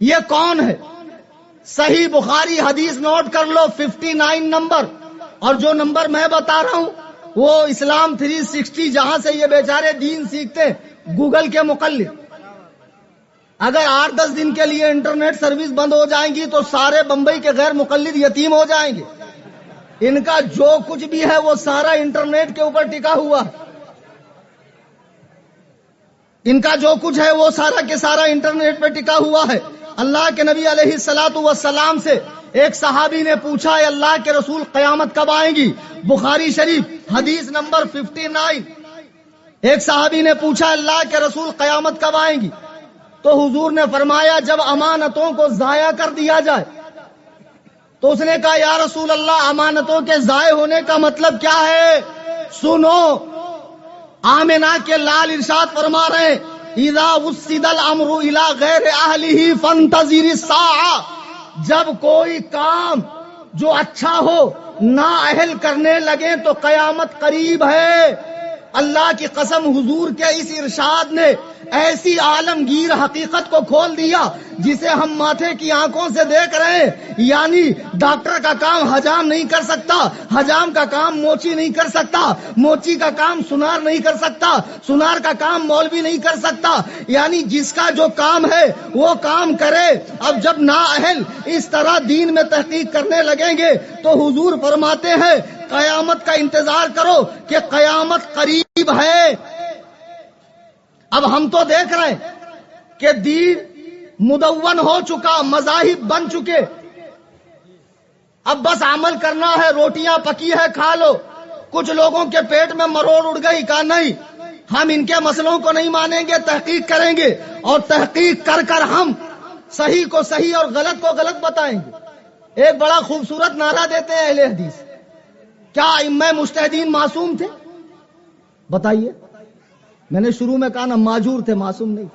یہ کون ہے؟ صحیح بخاری حدیث نوٹ کر لو 59 نمبر، اور جو نمبر میں بتا رہا ہوں وہ اسلام 360 جہاں سے یہ بیچارے دین سیکھتے ہیں، گوگل کے مقلد۔ اگر 8-10 دن کے لیے انٹرنیٹ سروس بند ہو جائیں گی تو سارے بمبئی کے غیر مقلد یتیم ہو جائیں گے۔ ان کا جو کچھ بھی ہے وہ سارا انٹرنیٹ کے اوپر ٹکا ہوا ہے، ان کا جو کچھ ہے وہ سارا کے سارا انٹرنیٹ پہ ٹکا ہوا ہے۔ اللہ کے نبی علیہ الصلوۃ والسلام سے ایک صحابی نے پوچھا ہے اللہ کے رسول قیامت کب آئیں گی؟ بخاری شریف حدیث نمبر 59۔ ایک صحابی نے پوچھا اللہ کے رسول قیامت کب آئیں گی؟ تو حضور نے فرمایا جب امانتوں کو ضائع کر دیا جائے۔ تو اس نے کہا یا رسول اللہ امانتوں کے ضائع ہونے کا مطلب کیا ہے؟ سنو، آمنہ کے لال ارشاد فرما رہے ہیں اذا وسد الامر الى غیر اہلہ فانتظر الساعہ، جب کوئی کام جو اچھا ہو نااہل کرنے لگے تو قیامت قریب ہے۔ اللہ کی قسم حضور کے اس ارشاد نے ایسی عالمگیر حقیقت کو کھول دیا جسے ہم ماتھے کی آنکھوں سے دیکھ رہے ہیں. یعنی ڈاکٹر کا کام حجام نہیں کر سکتا، حجام کا کام موچی نہیں کر سکتا، موچی کا کام سنار نہیں کر سکتا، سنار کا کام مولوی نہیں کر سکتا. یعنی جس کا جو کام ہے وہ کام کرے. اب جب نااہل اس طرح دین میں تحقیق کرنے لگیں گے تو حضور فرماتے ہیں قیامت کا انتظار کرو کہ قیامت قریب ہے. اب ہم تو دیکھ رہے ہیں کہ دین مدون ہو چکا، مذاہب بن چکے، اب بس عمل کرنا ہے. روٹیاں پکی ہے کھا لو. کچھ لوگوں کے پیٹ میں مروڑ اڑ گئی، کہا نہیں ہم ان کے مسئلوں کو نہیں مانیں گے، تحقیق کریں گے اور تحقیق کر کر ہم صحیح کو صحیح اور غلط کو غلط بتائیں گے. ایک بڑا خوبصورت نعرہ دیتے ہیں اہل حدیث. کیا ائمہ مجتہدین معصوم تھے؟ بتائیے. میں نے شروع میں کہا نا معذور تھے، معصوم نہیں.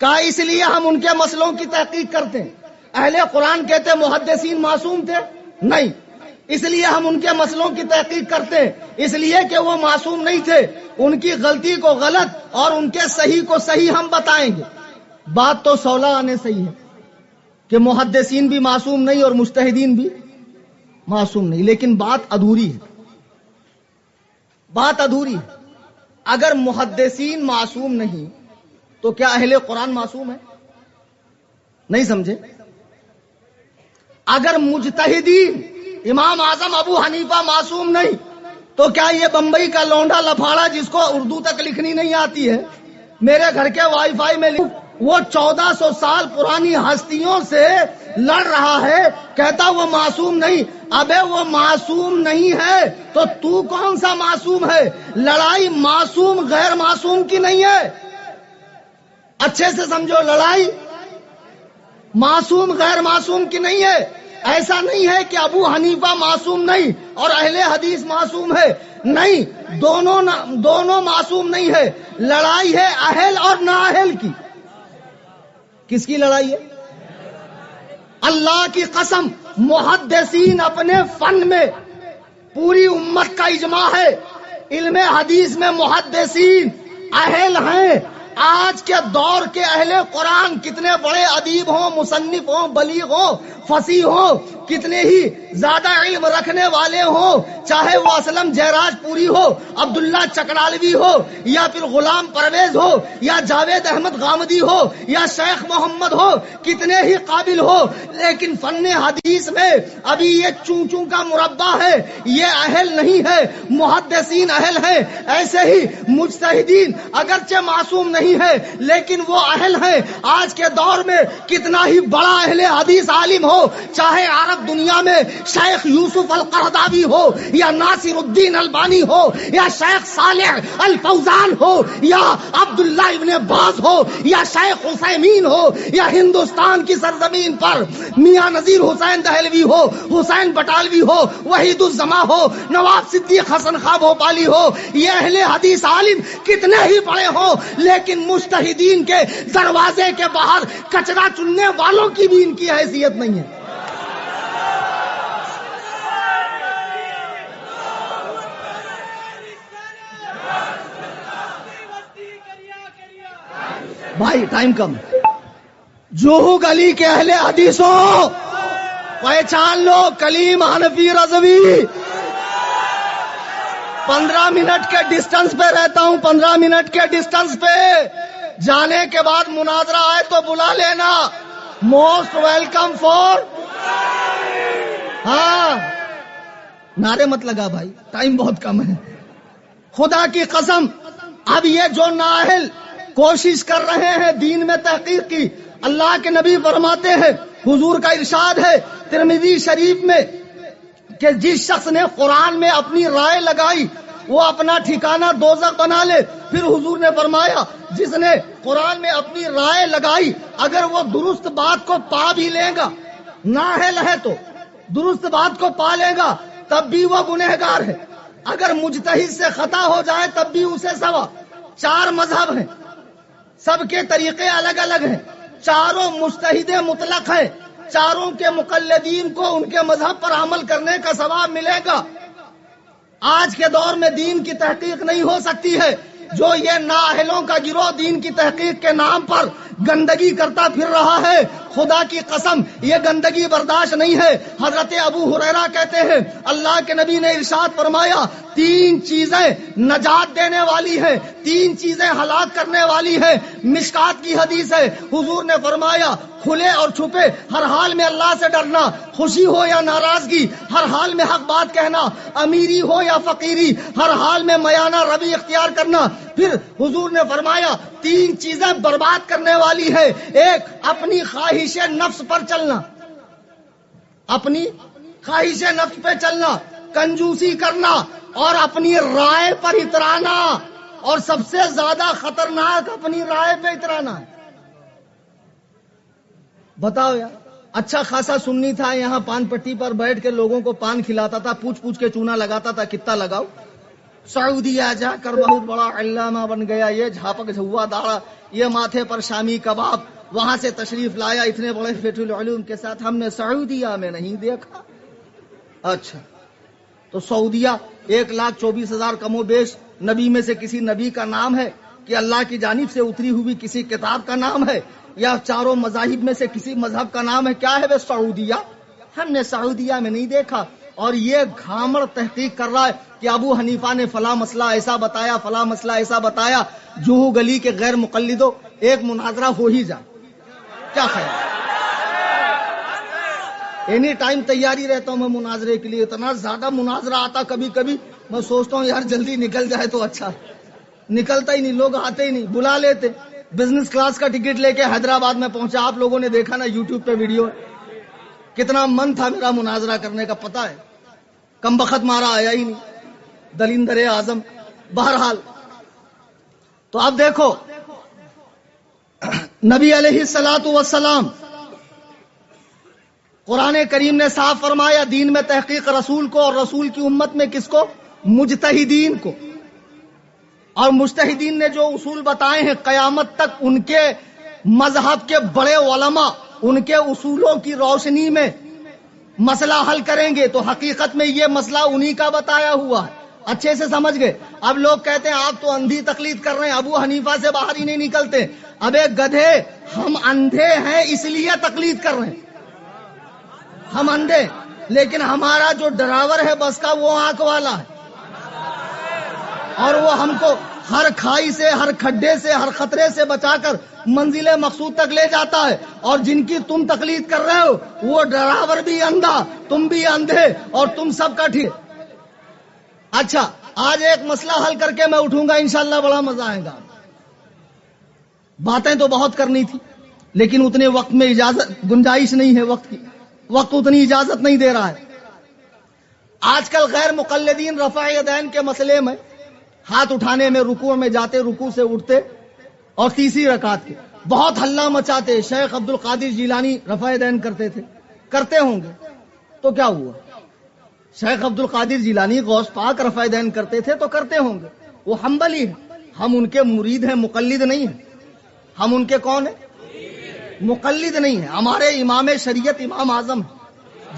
کہا اس لیے ہم ان کے مسئلوں کی تحقیق کرتے ہیں. اہل قرآن کہتے ہیں محدثین معصوم تھے؟ نہیں. اس لیے ہم ان کے مسئلوں کی تحقیق کرتے ہیں، اس لیے کہ وہ معصوم نہیں تھے. ان کی غلطی کو غلط اور ان کے صحیح کو صحیح ہم بتائیں گے. بات تو 16 آنے صحیح ہے کہ محدثین بھی معصوم نہیں اور مجتہدین بھی معصوم نہیں، لیکن بات ادھوری ہے. بات ادھوری ہے. اگر محدثین معصوم نہیں تو کیا اہل قرآن معصوم ہے؟ نہیں سمجھے. اگر مجتہدین امام اعظم ابو حنیفہ معصوم نہیں تو کیا یہ بمبئی کا لونڈا لفاڑا جس کو اردو تک لکھنی نہیں آتی ہے، میرے گھر کے وائی فائی میں وہ 1400 سال پرانی ہستیوں سے لڑ رہا ہے، کہتا وہ معصوم نہیں. ابے وہ معصوم نہیں ہے تو کون سا معصوم ہے؟ لڑائی معصوم غیر معصوم کی نہیں ہے. اچھے سے سمجھو، لڑائی معصوم غیر معصوم کی نہیں ہے. ایسا نہیں ہے کہ ابو حنیفہ معصوم نہیں اور اہل حدیث معصوم ہے. نہیں، دونوں معصوم نہیں ہے. لڑائی ہے اہل اور نااہل کی. کس کی لڑائی ہے؟ اللہ کی قسم محدثین اپنے فن میں پوری امت کا اجماع ہے، علم حدیث میں محدثین اہل ہیں. آج کے دور کے اہل قرآن کتنے بڑے ادیب ہوں، مصنف ہوں، بلیغ ہوں، فصیح ہوں، کتنے ہی زیادہ علم رکھنے والے ہوں، چاہے وہ اسلم جیراج پوری ہو، عبداللہ چکرالوی ہو، یا پھر غلام پرویز ہو، یا جاوید احمد غامدی ہو، یا شیخ محمد ہو، کتنے ہی قابل ہو، لیکن فن حدیث میں ابھی یہ چون چون کا مربع ہے، یہ اہل نہیں ہے. محدثین اہل ہیں. ایسے ہی مجتہدین اگرچہ معصوم نہیں ہے لیکن وہ اہل ہیں. آج کے دور میں کتنا ہی بڑا اہل حدیث عالم ہو، چاہے عرب دنیا میں شیخ یوسف القرضاوی ہو، یا ناصر الدین البانی ہو، یا شیخ صالح الفوزان ہو، یا عبداللہ ابن باز ہو، یا شیخ عثیمین ہو، یا ہندوستان کی سرزمین پر میاں نذیر حسین دہلوی ہو، حسین بٹالوی ہو، وحید الزما ہو، نواب صدیق حسن خان بھوپالی ہو، یہ اہل حدیث عالم کتنے ہی بڑے ہوں لیکن مجتہدین کے دروازے کے باہر کچرا چننے والوں کی بھی ان کی حیثیت نہیں ہے. بھائی ٹائم کم. جوہو گلی کے اہل حدیثوں پہچان لو، کلیم حنفی رضوی. 15 منٹ کے ڈسٹنس پہ رہتا ہوں، 15 منٹ کے ڈسٹنس پہ. جانے کے بعد مناظرہ آئے تو بلا لینا. Most welcome for. ہاں نعرے مت لگا بھائی، ٹائم بہت کم ہے. خدا کی قسم اب یہ جو نااہل کوشش کر رہے ہیں دین میں تحقیق کی، اللہ کے نبی فرماتے ہیں، حضور کا ارشاد ہے ترمذی شریف میں کہ جس شخص نے قرآن میں اپنی رائے لگائی وہ اپنا ٹھکانہ دوزخ بنا لے. پھر حضور نے فرمایا جس نے قرآن میں اپنی رائے لگائی اگر وہ درست بات کو پا بھی لے گا، نااہل ہے تو درست بات کو پا لے گا تب بھی وہ گنہگار ہے. اگر مجتہد سے خطا ہو جائے تب بھی اسے سوا. 4 مذہب ہیں، سب کے طریقے الگ الگ ہیں، چاروں مجتہد مطلق ہیں، چاروں کے مقلدین کو ان کے مذہب پر عمل کرنے کا ثواب ملے گا. آج کے دور میں دین کی تحقیق نہیں ہو سکتی ہے. جو یہ نااہلوں کا گروہ دین کی تحقیق کے نام پر گندگی کرتا پھر رہا ہے، خدا کی قسم یہ گندگی برداشت نہیں ہے. حضرت ابو ہریرہ کہتے ہیں اللہ کے نبی نے ارشاد فرمایا 3 چیزیں نجات دینے والی ہیں، 3 چیزیں ہلاک کرنے والی ہیں. مشکات کی حدیث ہے، حضور نے فرمایا کھلے اور چھپے ہر حال میں اللہ سے ڈرنا، خوشی ہو یا ناراضگی ہر حال میں حق بات کہنا، امیری ہو یا فقیری ہر حال میں میانہ روی اختیار کرنا. پھر حضور نے فرمایا 3 چیزیں برباد کرنے والی ہے. ایک اپنی خواہش نفس پر چلنا، اپنی خواہش نفس پہ چلنا، کنجوسی کرنا اور اپنی رائے پر اترانا، اور سب سے زیادہ خطرناک اپنی رائے پہ اترانا ہے. بتاؤ یار، اچھا خاصا سنی تھا، یہاں پان پٹی پر بیٹھ کے لوگوں کو پان کھلاتا تھا، پوچھ پوچھ کے چونا لگاتا تھا کتنا لگاؤ. سعودیہ جا کر بہت بڑا علامہ بن گیا، یہ جھاپک جھوا داڑا، یہ ماتھے پر شامی کباب، وہاں سے تشریف لایا اتنے بڑے فیٹ العلوم کے ساتھ، ہم نے سعودیہ میں نہیں دیکھا. اچھا تو سعودیہ 1,24,000 کم و بیش نبی میں سے کسی نبی کا نام ہے کہ اللہ کی جانب سے اتری ہوئی کسی کتاب کا نام ہے، یا چاروں مذاہب میں سے کسی مذہب کا نام ہے؟ کیا ہے وہ سعودیہ؟ ہم نے سعودیہ میں نہیں دیکھا. اور یہ گھامڑ تحقیق کر رہا ہے کہ ابو حنیفہ نے فلاں مسئلہ ایسا بتایا، فلاں مسئلہ ایسا بتایا. جوہو گلی کے غیر مقلدوں، ایک مناظرہ ہو ہی جائے، کیا خیال؟ اینی ٹائم تیاری رہتا ہوں میں مناظرے کے لیے، اتنا زیادہ مناظرہ آتا کبھی کبھی میں سوچتا ہوں یار جلدی نکل جائے تو اچھا. نکلتا ہی نہیں، لوگ آتے ہی نہیں، بلا لیتے. بزنس کلاس کا ٹکٹ لے کے حیدرآباد میں پہنچا، آپ لوگوں نے دیکھا نا یوٹیوب پہ ویڈیو، کتنا من تھا میرا مناظرہ کرنے کا، پتہ ہے کم بخت مارا آیا ہی نہیں، دلندر اعظم. بہرحال تو اب دیکھو نبی علیہ الصلوۃ والسلام، قرآن کریم نے صاف فرمایا دین میں تحقیق رسول کو، اور رسول کی امت میں کس کو؟ مجتہدین کو. اور مجتہدین نے جو اصول بتائے ہیں قیامت تک ان کے مذہب کے بڑے علماء ان کے اصولوں کی روشنی میں مسئلہ حل کریں گے. تو حقیقت میں یہ مسئلہ انہی کا بتایا ہوا ہے. اچھے سے سمجھ گئے؟ اب لوگ کہتے ہیں آپ تو اندھی تقلید کر رہے ہیں، ابو حنیفہ سے باہر ہی نہیں نکلتے. اب ایک گدھے، ہم اندھے ہیں اس لیے تقلید کر رہے ہیں. ہم اندھے، لیکن ہمارا جو ڈرائیور ہے بس کا وہ آنکھ والا ہے، اور وہ ہم کو ہر کھائی سے، ہر کھڈے سے، ہر خطرے سے بچا کر منزل مقصود تک لے جاتا ہے. اور جن کی تم تقلید کر رہے ہو وہ ڈرائیور بھی اندھا، تم بھی اندھے، اور تم سب کا ٹھیک. اچھا آج ایک مسئلہ حل کر کے میں اٹھوں گا انشاءاللہ، بڑا مزہ آئے گا. باتیں تو بہت کرنی تھی لیکن اتنے وقت میں گنجائش نہیں ہے، وقت اتنی اجازت نہیں دے رہا ہے. آج کل غیر مقلدین رفع یدین کے مسئلے میں ہاتھ اٹھانے میں، رکوع میں جاتے، رکوع سے اٹھتے اور تیسری رکعت کے بہت ہلہ مچاتے. شیخ عبد القادر جیلانی رفع یدین کرتے تھے، کرتے ہوں گے تو کیا ہوا؟ شیخ عبد القادر جیلانی غوث پاک رفع یدین کرتے تھے تو کرتے ہوں گے، وہ حنبلی ہیں، ہم ان کے مرید ہیں، مقلد نہیں ہیں. ہم ان کے کون ہیں؟ مقلد نہیں ہیں. ہمارے امام شریعت امام اعظم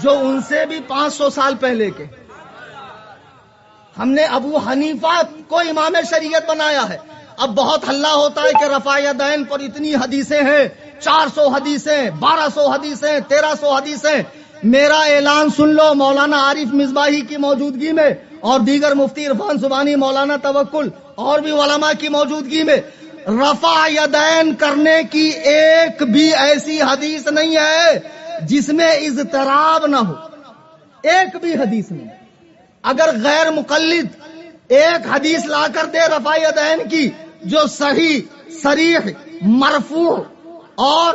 جو ان سے بھی 500 سال پہلے کے. ہم نے ابو حنیفہ کو امام شریعت بنایا ہے. اب بہت ہلہ ہوتا ہے کہ رفع یدین پر اتنی حدیثیں ہیں، 400 حدیثیں، 1200 حدیثیں، 1300 حدیثیں. میرا اعلان سن لو، مولانا عارف مصباحی کی موجودگی میں اور دیگر مفتی عرفان سبحانی، مولانا توکل اور بھی علماء کی موجودگی میں، رفع یدین کرنے کی ایک بھی ایسی حدیث نہیں ہے جس میں اضطراب نہ ہو، ایک بھی حدیث نہیں. اگر غیر مقلد ایک حدیث لا کر دے رفع یدین کی جو صحیح، صریح، مرفوع اور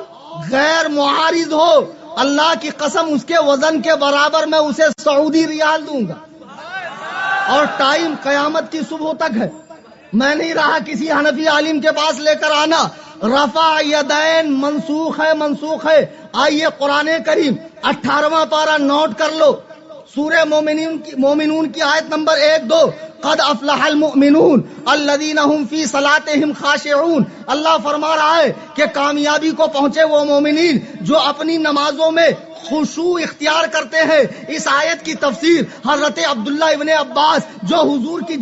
غیر معارض ہو، اللہ کی قسم اس کے وزن کے برابر میں اسے سعودی ریال دوں گا. اور ٹائم قیامت کی صبح تک ہے. میں نہیں رہا کسی حنفی عالم کے پاس لے کر آنا. رفع یدین منسوخ ہے، منسوخ ہے. آئیے قرآن کریم 18واں پارہ نوٹ کر لو، سورہ مومنون کی آیت نمبر 1-2. قد افلح المؤمنون الذین هم فی صلاتهم خاشعون. اللہ فرما رہا ہے کہ کامیابی کو پہنچے وہ مومنین جو اپنی نمازوں میں خشوع اختیار کرتے ہیں. اس آیت کی تفسیر حضرت عبداللہ ابن عباس جو حضور کی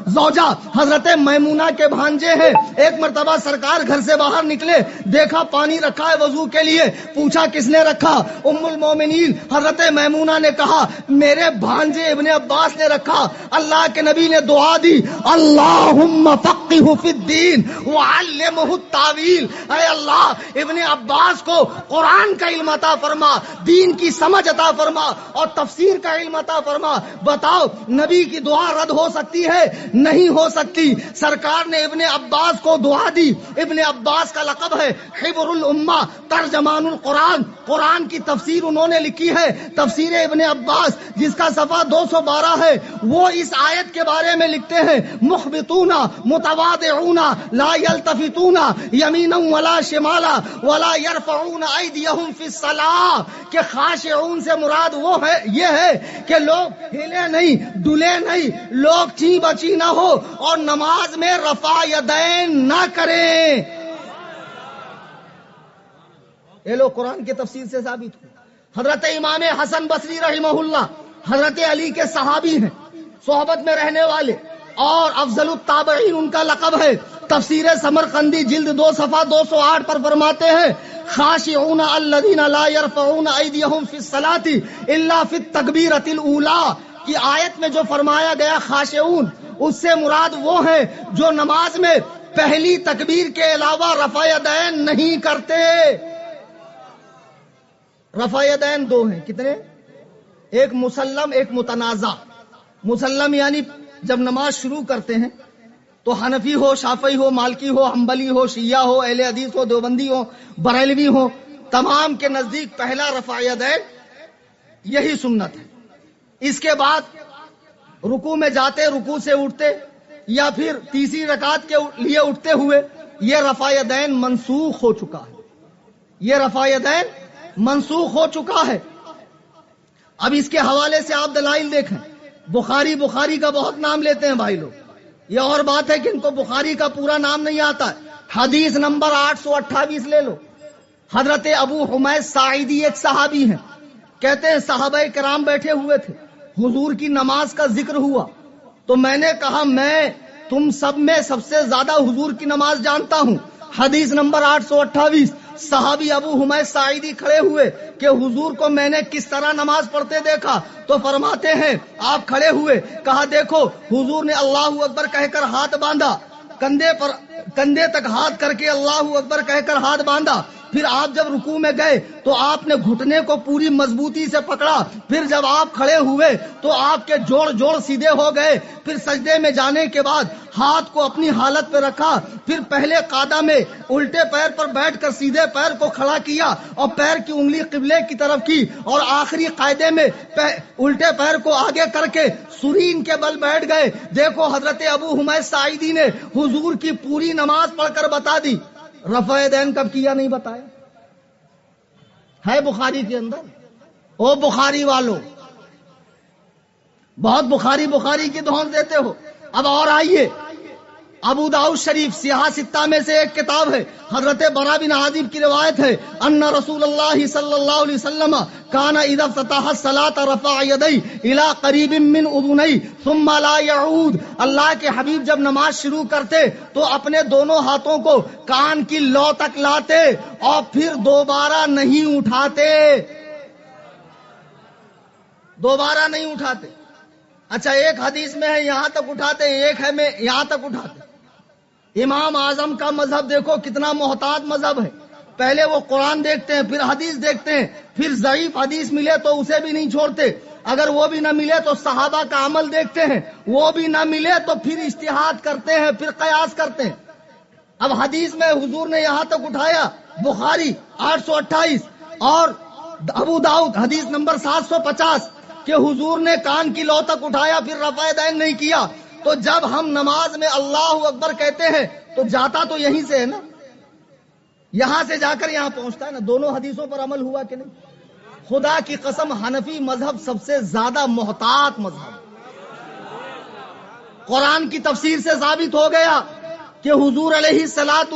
زوجہ حضرت میمونہ کے بھانجے ہیں، ایک مرتبہ سرکار گھر سے باہر نکلے، دیکھا پانی رکھا ہے وضو کے لیے، پوچھا کس نے رکھا؟ ام المومنین حضرت میمونہ نے کہا میرے بھانجے ابن عباس نے رکھا. اللہ کے نبی نے دعا دی، اللہم فقہہ فی الدین وعلمہ التاویل. اے اللہ ابن عباس کو قرآن کا علم عطا فرما، دین کی سمجھ عطا فرما اور تفسیر کا علم عطا فرما. بتاؤ نبی کی دعا رد ہو سکتی ہے؟ نہیں ہو سکتی. سرکار نے ابن عباس کو دعا دی. ابن عباس کا لقب ہے حبر الامہ، ترجمان القرآن. قرآن کی تفسیر انہوں نے لکھی ہے، تفسیر ابن عباس، جس کا صفحہ 212 ہے. وہ اس آیت کے بارے میں لکھتے ہیں مخبتون متواضعون لا یلتفتون یمینا ولا شمالا ولا یرفعون ایدیہم فی الصلاۃ، کہ خاشعون سے مراد وہ ہے، یہ ہے کہ لوگ ہلے نہیں ڈلے نہیں، لوگ چی بچی نہ ہو اور نماز میں رفع یدین نہ کریں. یہ لوگ قرآن کی تفسیر سے ثابت ہو. حضرت امام حسن بصری رحمہ اللہ حضرت علی کے صحابی ہیں، صحبت میں رہنے والے اور افضل التابعین ان کا لقب ہے. تفسیر سمرقندی جلد 2 صفحہ 208 پر فرماتے ہیں خاشعون الذین لا یرفعون ایدیہم فی الصلاۃ الا فی التکبیرۃ الاولی. کی آیت میں جو فرمایا گیا خاشعون، اس سے مراد وہ ہیں جو نماز میں پہلی تکبیر کے علاوہ رفع یدین نہیں کرتے. رفع یدین 2 ہیں، کتنے؟ ایک مسلم ایک متنازع. مسلم یعنی جب نماز شروع کرتے ہیں تو حنفی ہو، شافعی ہو، مالکی ہو، حنبلی ہو، شیعہ ہو، اہل حدیث ہو، دیوبندی ہو، بریلوی ہو، تمام کے نزدیک پہلا رفع یدین یہی سنت ہے. اس کے بعد رکوع میں جاتے، رکوع سے اٹھتے یا پھر تیسری رکعت کے لیے اٹھتے ہوئے یہ رفع یدین منسوخ ہو چکا ہے. یہ رفع یدین منسوخ ہو چکا ہے. اب اس کے حوالے سے آپ دلائل دیکھیں. بخاری کا بہت نام لیتے ہیں بھائی لوگ. یہ اور بات ہے کہ ان کو بخاری کا پورا نام نہیں آتا ہے. حدیث نمبر 828 لے لو. حضرت ابو حمید ساعدی ایک صحابی ہیں، کہتے ہیں صحابہ کرام بیٹھے ہوئے تھے، حضور کی نماز کا ذکر ہوا تو میں نے کہا میں تم سب میں سب سے زیادہ حضور کی نماز جانتا ہوں. حدیث نمبر 828. صحابی ابو حمید ساعدی کھڑے ہوئے کہ حضور کو میں نے کس طرح نماز پڑھتے دیکھا، تو فرماتے ہیں آپ کھڑے ہوئے، کہا دیکھو حضور نے اللہ اکبر کہہ کر ہاتھ باندھا، کندھے تک ہاتھ کر کے اللہ اکبر کہہ کر ہاتھ باندھا. پھر آپ جب رکوع میں گئے تو آپ نے گھٹنے کو پوری مضبوطی سے پکڑا. پھر جب آپ کھڑے ہوئے تو آپ کے جوڑ سیدھے ہو گئے. پھر سجدے میں جانے کے بعد ہاتھ کو اپنی حالت پہ رکھا. پھر پہلے قاعدہ میں الٹے پیر پر بیٹھ کر سیدھے پیر کو کھڑا کیا اور پیر کی انگلی قبلے کی طرف کی، اور آخری قاعدے میں الٹے پیر کو آگے کر کے سرین کے بل بیٹھ گئے. دیکھو حضرت ابو حمید ساعدی نے حضور کی پوری نماز پڑھ کر بتا دی. رفع یدین کب کیا نہیں بتایا ہے بخاری کے اندر. او بخاری والو، بہت بخاری کی دھون دیتے ہو. اب اور آئیے، ابو داؤد شریف سیاہ ستہ میں سے ایک کتاب ہے، حضرت برا بن عازب کی روایت ہے ان رسول اللہ صلی اللہ علیہ وسلم کان اذا افتتح الصلاة رفع یدیہ الی قریب من اذنیہ ثم لا یعود. اللہ کے حبیب جب نماز شروع کرتے تو اپنے دونوں ہاتھوں کو کان کی لو تک لاتے اور پھر دوبارہ نہیں اٹھاتے. دوبارہ نہیں اٹھاتے. اچھا ایک حدیث میں ہے یہاں تک اٹھاتے، ایک ہے میں یہاں تک اٹھاتے. امام اعظم کا مذہب دیکھو کتنا محتاط مذہب ہے. پہلے وہ قرآن دیکھتے ہیں، پھر حدیث دیکھتے ہیں، پھر ضعیف حدیث ملے تو اسے بھی نہیں چھوڑتے. اگر وہ بھی نہ ملے تو صحابہ کا عمل دیکھتے ہیں، وہ بھی نہ ملے تو پھر اجتہاد کرتے ہیں، پھر قیاس کرتے ہیں. اب حدیث میں حضور نے یہاں تک اٹھایا، بخاری 828 اور ابو داؤد حدیث نمبر 750 کہ حضور نے کان کی لو تک اٹھایا، پھر رفع یدین نہیں کیا. تو جب ہم نماز میں اللہ اکبر کہتے ہیں تو جاتا تو یہیں سے ہے نا، یہاں سے جا کر یہاں پہنچتا ہے نا. دونوں حدیثوں پر عمل ہوا کہ نہیں؟ خدا کی قسم حنفی مذہب سب سے زیادہ محتاط مذہب. قرآن کی تفسیر سے ثابت ہو گیا کہ حضور علیہ الصلوۃ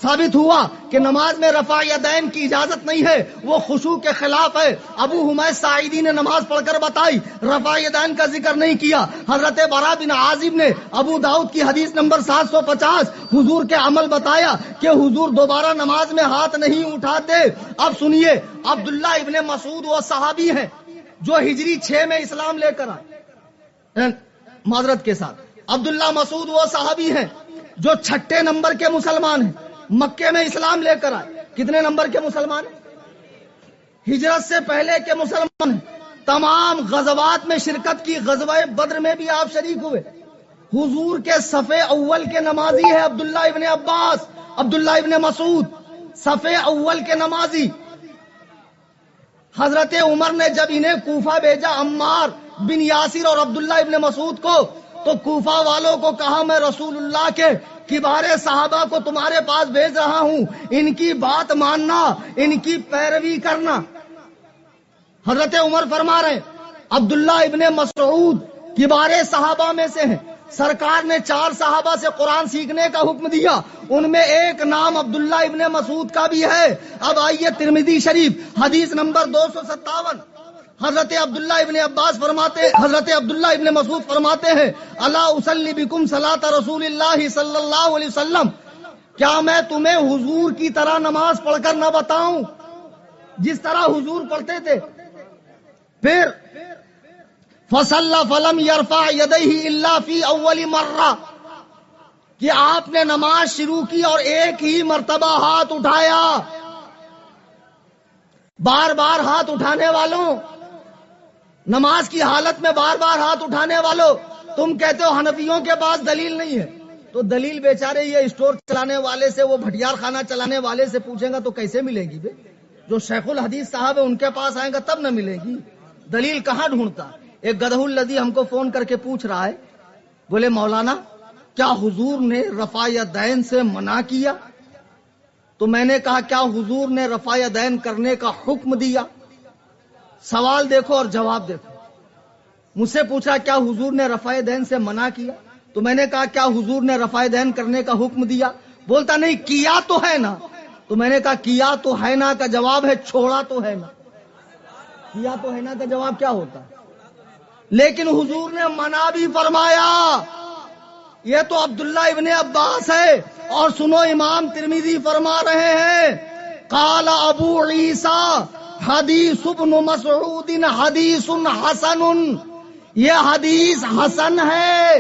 ثابت ہوا کہ نماز میں رفع یدین کی اجازت نہیں ہے، وہ خشوع کے خلاف ہے۔ ابو حمید ساعدی نے نماز پڑھ کر بتائی، رفع یدین کا ذکر نہیں کیا۔ حضرت براء بن عازب نے ابو داؤد کی حدیث نمبر 750 حضور کے عمل بتایا کہ حضور دوبارہ نماز میں ہاتھ نہیں اٹھاتے۔ اب سنیے، عبداللہ ابن مسعود وہ صحابی ہیں جو ہجری 6 میں اسلام لے کر آئے، معذرت کے ساتھ عبداللہ مسعود وہ صحابی ہیں جو 6 نمبر کے مسلمان ہیں، مکے میں اسلام لے کر آئے۔ کتنے نمبر کے مسلمان ہیں؟ ہجرت سے پہلے کے مسلمان ہیں، تمام غزوات میں شرکت کی، غزوہ بدر میں بھی آپ شریک ہوئے۔ حضور کے صف اول کے نمازی ہے عبداللہ ابن عباس، عبداللہ ابن مسعود صف اول کے نمازی۔ حضرت عمر نے جب انہیں کوفہ بھیجا، عمار بن یاسر اور عبداللہ ابن مسعود کو، تو کوفہ والوں کو کہا میں رسول اللہ کے کبار صحابہ کو تمہارے پاس بھیج رہا ہوں، ان کی بات ماننا، ان کی پیروی کرنا۔ حضرت عمر فرما رہے عبداللہ ابن مسعود کبار صحابہ میں سے ہیں، سرکار نے 4 صحابہ سے قرآن سیکھنے کا حکم دیا، ان میں ایک نام عبداللہ ابن مسعود کا بھی ہے۔ اب آئیے ترمذی شریف حدیث نمبر 257، حضرت عبداللہ ابن عباس فرماتے، حضرت عبداللہ ابن مسعود فرماتے ہیں، الا اصلی بکم صلاۃ رسول اللہ صلی اللہ علیہ وسلم، کیا میں تمہیں حضور کی طرح نماز پڑھ کر نہ بتاؤں جس طرح حضور پڑھتے تھے؟ پھر فصلی فلم یرفع یدیہ الا فی اول مرہ، کہ آپ نے نماز شروع کی اور ایک ہی مرتبہ ہاتھ اٹھایا۔ بار بار ہاتھ اٹھانے والوں، نماز کی حالت میں بار بار ہاتھ اٹھانے والوں، تم کہتے ہو حنفیوں کے پاس دلیل نہیں ہے، تو دلیل بیچارے یہ اسٹور چلانے والے سے، وہ بھٹیار خانہ چلانے والے سے پوچھیں گا تو کیسے ملے گی؟ بے جو شیخ الحدیث صاحب ہے ان کے پاس آئیں گا تب نہ ملے گی، دلیل کہاں ڈھونڈتا؟ ایک گدھو الذی ہم کو فون کر کے پوچھ رہا ہے، بولے مولانا کیا حضور نے رفع یدین سے منع کیا؟ تو میں نے کہا کیا حضور نے رفع یدین کرنے کا حکم دیا؟ سوال دیکھو اور جواب دیکھو۔ مجھ سے پوچھا کیا حضور نے رفع یدین سے منع کیا؟ تو میں نے کہا کیا حضور نے رفع یدین کرنے کا حکم دیا؟ بولتا نہیں کیا تو ہے نا۔ تو میں نے کہا کیا تو ہے نا کا جواب ہے چھوڑا تو ہے نا۔ کیا تو ہے نا کا جواب کیا ہوتا ہے؟ لیکن حضور نے منع بھی فرمایا۔ یہ تو عبداللہ ابن عباس ہے، اور سنو امام ترمذی فرما رہے ہیں، قال ابو عیسیٰ حدیث ابن مسعود حدیث حسن، یہ حدیث حسن ہے۔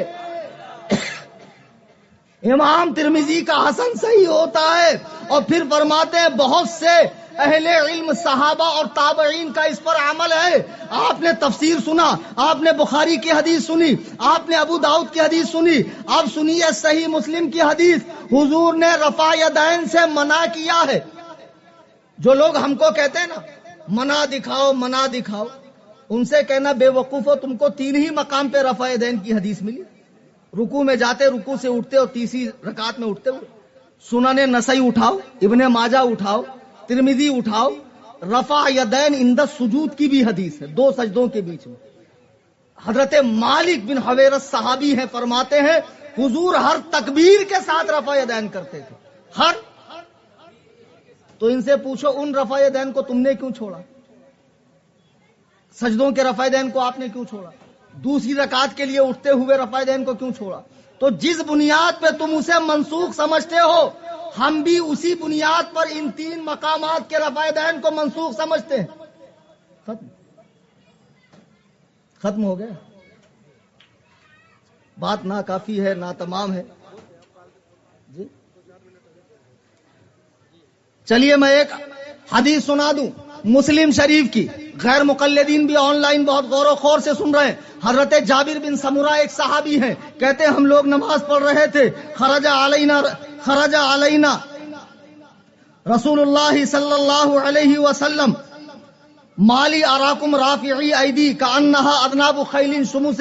امام ترمذی کا حسن صحیح ہوتا ہے، اور پھر فرماتے ہیں بہت سے اہل علم صحابہ اور تابعین کا اس پر عمل ہے۔ آپ نے تفسیر سنا، آپ نے بخاری کی حدیث سنی، آپ نے ابو داؤد کی حدیث سنی، اب سنیے صحیح مسلم کی حدیث، حضور نے رفع یدین سے منع کیا ہے۔ جو لوگ ہم کو کہتے ہیں نا منع دکھاؤ منع دکھاؤ، ان سے کہنا بے وقوف ہو، تم کو 3 ہی مقام پہ رفع یدین کی حدیث ملی، رکوع میں جاتے رکوع سے اٹھتے اور تیسری رکعت میں اٹھتے ہوئے۔ سنن نسائی اٹھاؤ، ابن ماجہ اٹھاؤ، ترمذی اٹھاؤ، رفع یدین عند السجود کی بھی حدیث ہے، 2 سجدوں کے بیچ میں۔ حضرت مالک بن حویرث صحابی ہیں، فرماتے ہیں حضور ہر تکبیر کے ساتھ رفع یدین کرتے تھے، ہر۔ تو ان سے پوچھو ان رفع یدین کو تم نے کیوں چھوڑا؟ سجدوں کے رفع یدین کو آپ نے کیوں چھوڑا؟ دوسری رکعت کے لیے اٹھتے ہوئے رفع یدین کو کیوں چھوڑا؟ تو جس بنیاد پہ تم اسے منسوخ سمجھتے ہو، ہم بھی اسی بنیاد پر ان 3 مقامات کے رفع یدین کو منسوخ سمجھتے ہیں۔ ختم ہو گیا، بات نہ کافی ہے نہ تمام ہے جی۔ چلیے میں ایک حدیث سنا دوں مسلم شریف کی، غیر مقلدین بھی آن لائن بہت غور و خور سے سن رہے ہیں۔ حضرت جابر بن سمرہ ایک صحابی ہیں، کہتے ہیں ہم لوگ نماز پڑھ رہے تھے، خرج علینا رسول اللہ صلی اللہ علیہ وسلم مالی اراکم رافعی ایدی کانہا اذناب خیل شمس،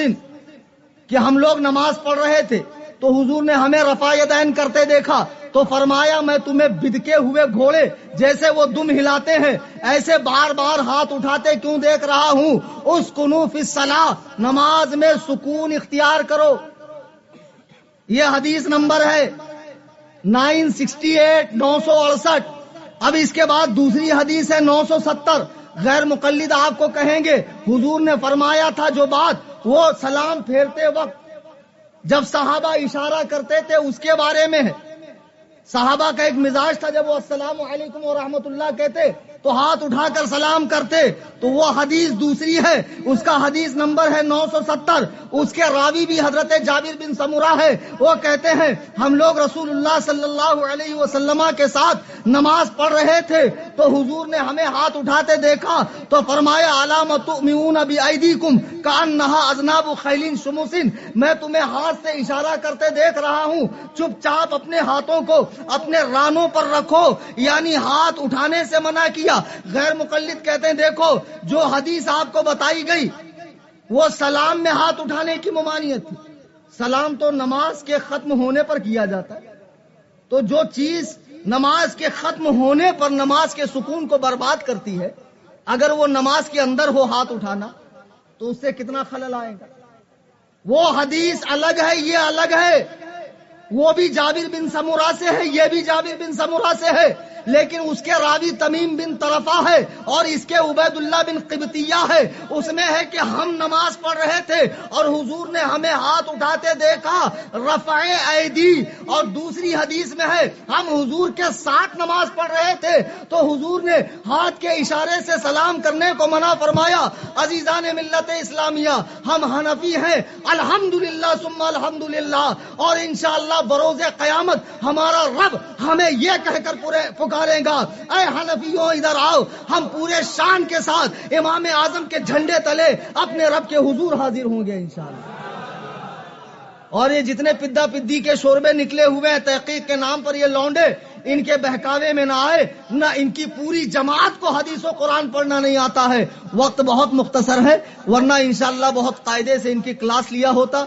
کہ ہم لوگ نماز پڑھ رہے تھے تو حضور نے ہمیں رفع یدین کرتے دیکھا، تو فرمایا میں تمہیں بدکے ہوئے گھوڑے جیسے وہ دم ہلاتے ہیں ایسے بار بار ہاتھ اٹھاتے کیوں دیکھ رہا ہوں؟ اسکنوا فی الصلاۃ، نماز میں سکون اختیار کرو۔ یہ حدیث نمبر ہے 968 968. اب اس کے بعد دوسری حدیث ہے 970. غیر مقلد آپ کو کہیں گے حضور نے فرمایا تھا جو بات وہ سلام پھیرتے وقت جب صحابہ اشارہ کرتے تھے اس کے بارے میں ہے. صحابہ کا ایک مزاج تھا جب وہ السلام علیکم ورحمۃ اللہ کہتے تو ہاتھ اٹھا کر سلام کرتے. تو وہ حدیث دوسری ہے, اس کا حدیث نمبر ہے 970. اس کے راوی بھی حضرت جابر بن سمرہ ہے. وہ کہتے ہیں ہم لوگ رسول اللہ صلی اللہ علیہ وسلم کے ساتھ نماز پڑھ رہے تھے تو حضور نے ہمیں ہاتھ اٹھاتے دیکھا تو فرمایا الا تؤمنون بایدیکم کانھا اذناب خیل شمس. میں تمہیں ہاتھ سے اشارہ کرتے دیکھ رہا ہوں, چپ چاپ اپنے ہاتھوں کو اپنے رانوں پر رکھو, یعنی ہاتھ اٹھانے سے منع کیا. غیر مقلد کہتے ہیں دیکھو جو حدیث آپ کو بتائی گئی وہ سلام میں ہاتھ اٹھانے کی ممانعت تھی. سلام تو نماز کے ختم ہونے پر کیا جاتا ہے, تو جو چیز نماز کے ختم ہونے پر نماز کے سکون کو برباد کرتی ہے, اگر وہ نماز کے اندر ہو ہاتھ اٹھانا تو اس سے کتنا خلل آئے گا. وہ حدیث الگ ہے, یہ الگ ہے. وہ بھی جابر بن سمرہ سے ہے, یہ بھی جابر بن سمرہ سے ہے, لیکن اس کے راوی تمیم بن طرفہ ہے اور اس کے عبید اللہ بن قبطیہ ہے. اس میں ہے کہ ہم نماز پڑھ رہے تھے اور حضور نے ہمیں ہاتھ اٹھاتے دیکھا رفع ایدی. اور دوسری حدیث میں ہے ہم حضور کے ساتھ نماز پڑھ رہے تھے تو حضور نے ہاتھ کے اشارے سے سلام کرنے کو منع فرمایا. عزیزان ملت اسلامیہ, ہم حنفی ہیں الحمدللہ ثم الحمدللہ, اور انشاءاللہ بروز قیامت ہمارا رب ہمیں یہ کہہ کر پکارے گا اے حنفیوں ادھر آؤ, ہم پورے شان کے ساتھ امام اعظم کے جھنڈے تلے اپنے رب کے حضور حاضر ہوں گے انشاءاللہ. اور یہ جتنے پدہ پدی کے شوربے نکلے ہوئے ہیں تحقیق کے نام پر, یہ لونڈے ان کے بہکاوے میں نہ آئے, نہ ان کی پوری جماعت کو حدیث و قرآن پڑھنا نہیں آتا ہے. وقت بہت مختصر ہے ورنہ انشاءاللہ بہت قاعدے سے ان کی کلاس لیا ہوتا.